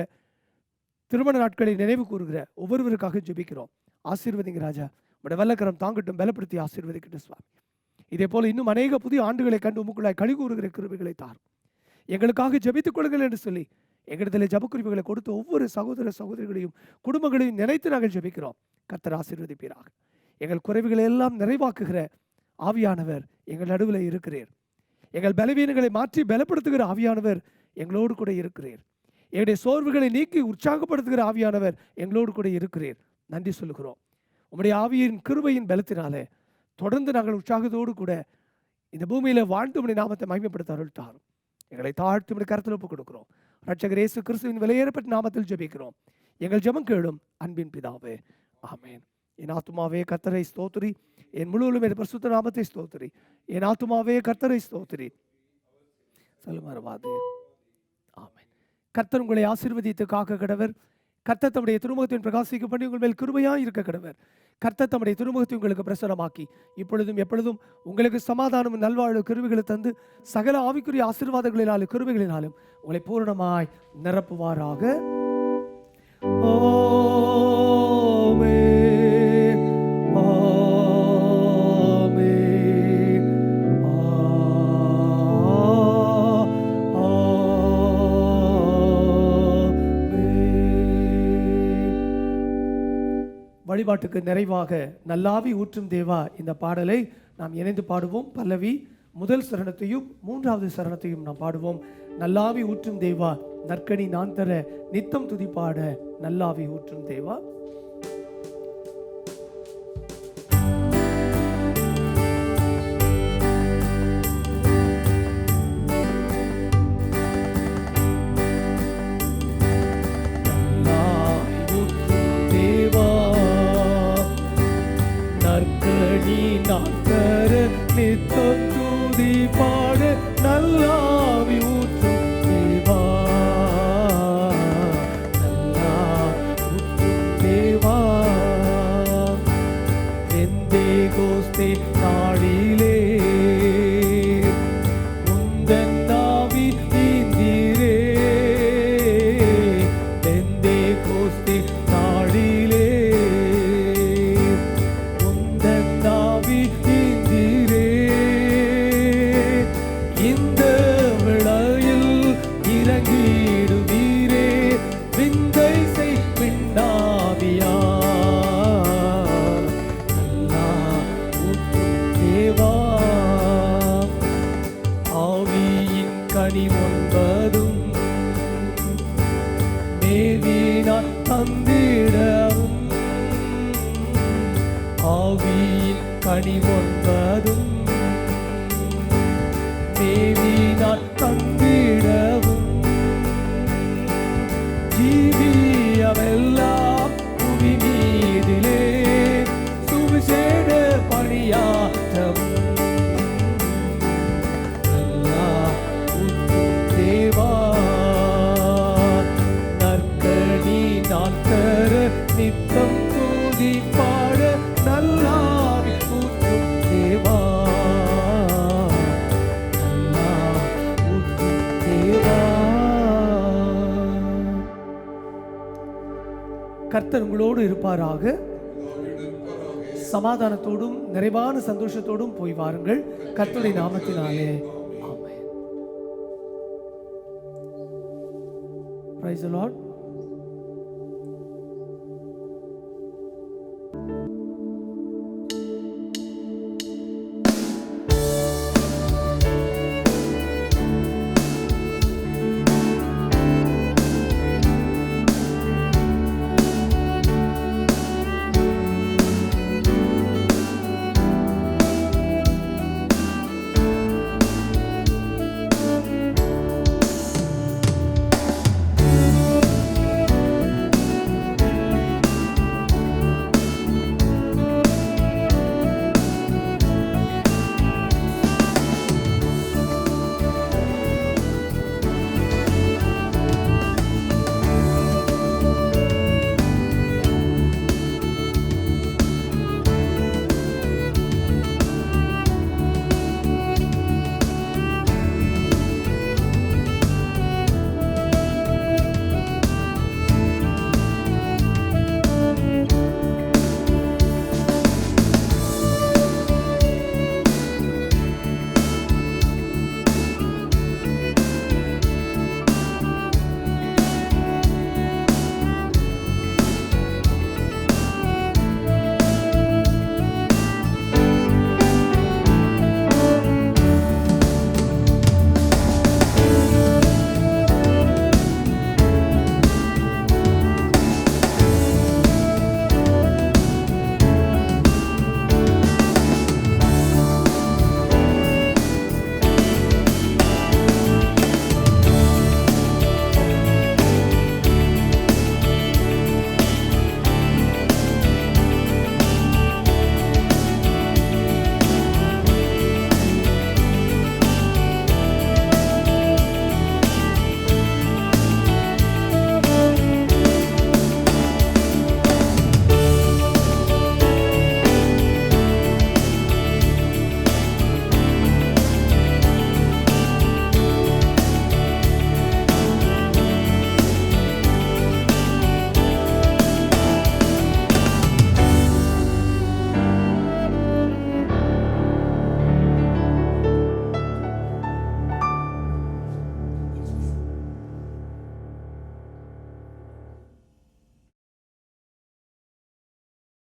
திருமண நாட்களை நினைவு கூறுகிற ஒவ்வொருவருக்காக ஜெபிக்கிறோம். ஆசீர்வதிங்க ராஜா. உம்முடைய வல்லக்கரம் தாங்கட்டும், பலப்படுத்தி ஆசீர்வதிக்கட்டும் சுவாமி. இதே போல இன்னும் அநேக புதிய ஆண்டுகளை கண்டு உமக்குள்ளாய் களி கூறுகிற கிருபைகளை தாரும். எங்களுக்காக ஜெபித்துக் கொள்ளுங்கள் என்று சொல்லி எங்களிடத்தில் ஜெபக்குறிப்புகளை கொடுத்து ஒவ்வொரு சகோதர சகோதரிகளையும் குடும்பங்களையும் நினைத்து நாங்கள் ஜெபிக்கிறோம். கர்த்தர் ஆசீர்வதிப்பீராக. எங்கள் குறைவுகளை எல்லாம் நிறைவாக்குகிற ஆவியானவர் எங்கள் நடுவில் இருக்கிறீர். எங்கள் பலவீனங்களை மாற்றி பலப்படுத்துகிற ஆவியானவர் எங்களோடு கூட இருக்கிறீர். எங்களுடைய சோர்வுகளை நீக்கி உற்சாகப்படுத்துகிற ஆவியானவர் எங்களோடு கூட இருக்கிறீர். நன்றி சொல்லுகிறோம். உம்முடைய ஆவியின் கிருபையின் பலத்தினாலே தொடர்ந்து நாங்கள் உற்சாகத்தோடு கூட இந்த பூமியில் வாழ்ந்து உம்முடைய நாமத்தை மகிமைப்படுத்த அருள் தாரும். எங்களை தாழ்த்தி உம்முடைய கரத்தில் ஒப்புக் கொடுக்கிறோம். இரட்சகர் இயேசு கிறிஸ்துவின் விலையேறப்பட்ட நாமத்தில் ஜெபிக்கிறோம். எங்கள் ஜெபம் கேளும் அன்பின் பிதாவே, ஆமென். என் ஆத்துமாவே கர்த்தரை ஸ்தோத்திரி, என் முழுவதும் என் பரிசுத்த நாமத்தை ஸ்தோத்திரி. என் ஆத்துமாவே கர்த்தரை ஸ்தோத்திரி, சொல்லுமாறுவாதே. ஆமென். கர்த்தர் உங்களை ஆசீர்வதித்து காக்க கடவர். கர்த்தர் தம்முடைய திருமுகத்தின் பிரகாசிக்க பண்ணி உங்கள் மேல் கிருபையாய் இருக்க கடவர். கர்த்தர் தம்முடைய திருமுகத்தை உங்களுக்கு பிரசனமாக்கி இப்பொழுதும் எப்பொழுதும் உங்களுக்கு சமாதானம் நல்வாழ்வு கிருபைகளை தந்து சகல ஆவிக்குரிய ஆசீர்வாதங்களினாலும் கிருபைகளினாலும் உங்களை பூரணமாய் நிரப்புவாராக. ஆமென், ஆமென், வழிபாட்டுக்கு நிறைவாக நல்லாவி ஊற்றும் தேவா இந்த பாடலை நாம் இணைந்து பாடுவோம். பல்லவி முதல் சரணத்தையும் மூன்றாவது சரணத்தையும் நாம் பாடுவோம். நல்லாவி ஊற்றும் தேவா, நற்கனி நான் தர நித்தம் துதிப்பாட, நல்லாவி ஊற்றும் தேவா. நான் தர நித்தம் துதி பாட, நல்லாவி ஊற்றும் தேவா, நல்லாவி ஊற்றும் தேவா. பெந்தேகோஸ்தே நாளிலே உந்தன் ஆவி ஈந்திரே, பெந்தேகோஸ்தே நாளிலே இந்த விளையில் இறங்கிடுவீரே, விந்தை செய் பின்னாவியா, நல்லா ஊற்றும் தேவா. ஆவியின் கனி ஒன்பதும் மேவினால் தந்திடவும், ஆவியின் கனி ஒன்பதும் தேவினால் தந்திடவும், ஜீவியமெல்லாம் புவி மீதிலே சுவிசேட பணியாற்றவும், நல்லா ஊற்றும் தேவா. நற்கனி நான் தர நித்தம் துதி பாட, நல்லாவி ஊற்றும் தேவா, கர்த்தர் உங்களோடு இருப்பாராக. சமாதானத்தோடும் நிறைவான சந்தோஷத்தோடும் போய் வாருங்கள். கர்த்தருடைய நாமத்தினாலே ஆமென். Praise the Lord.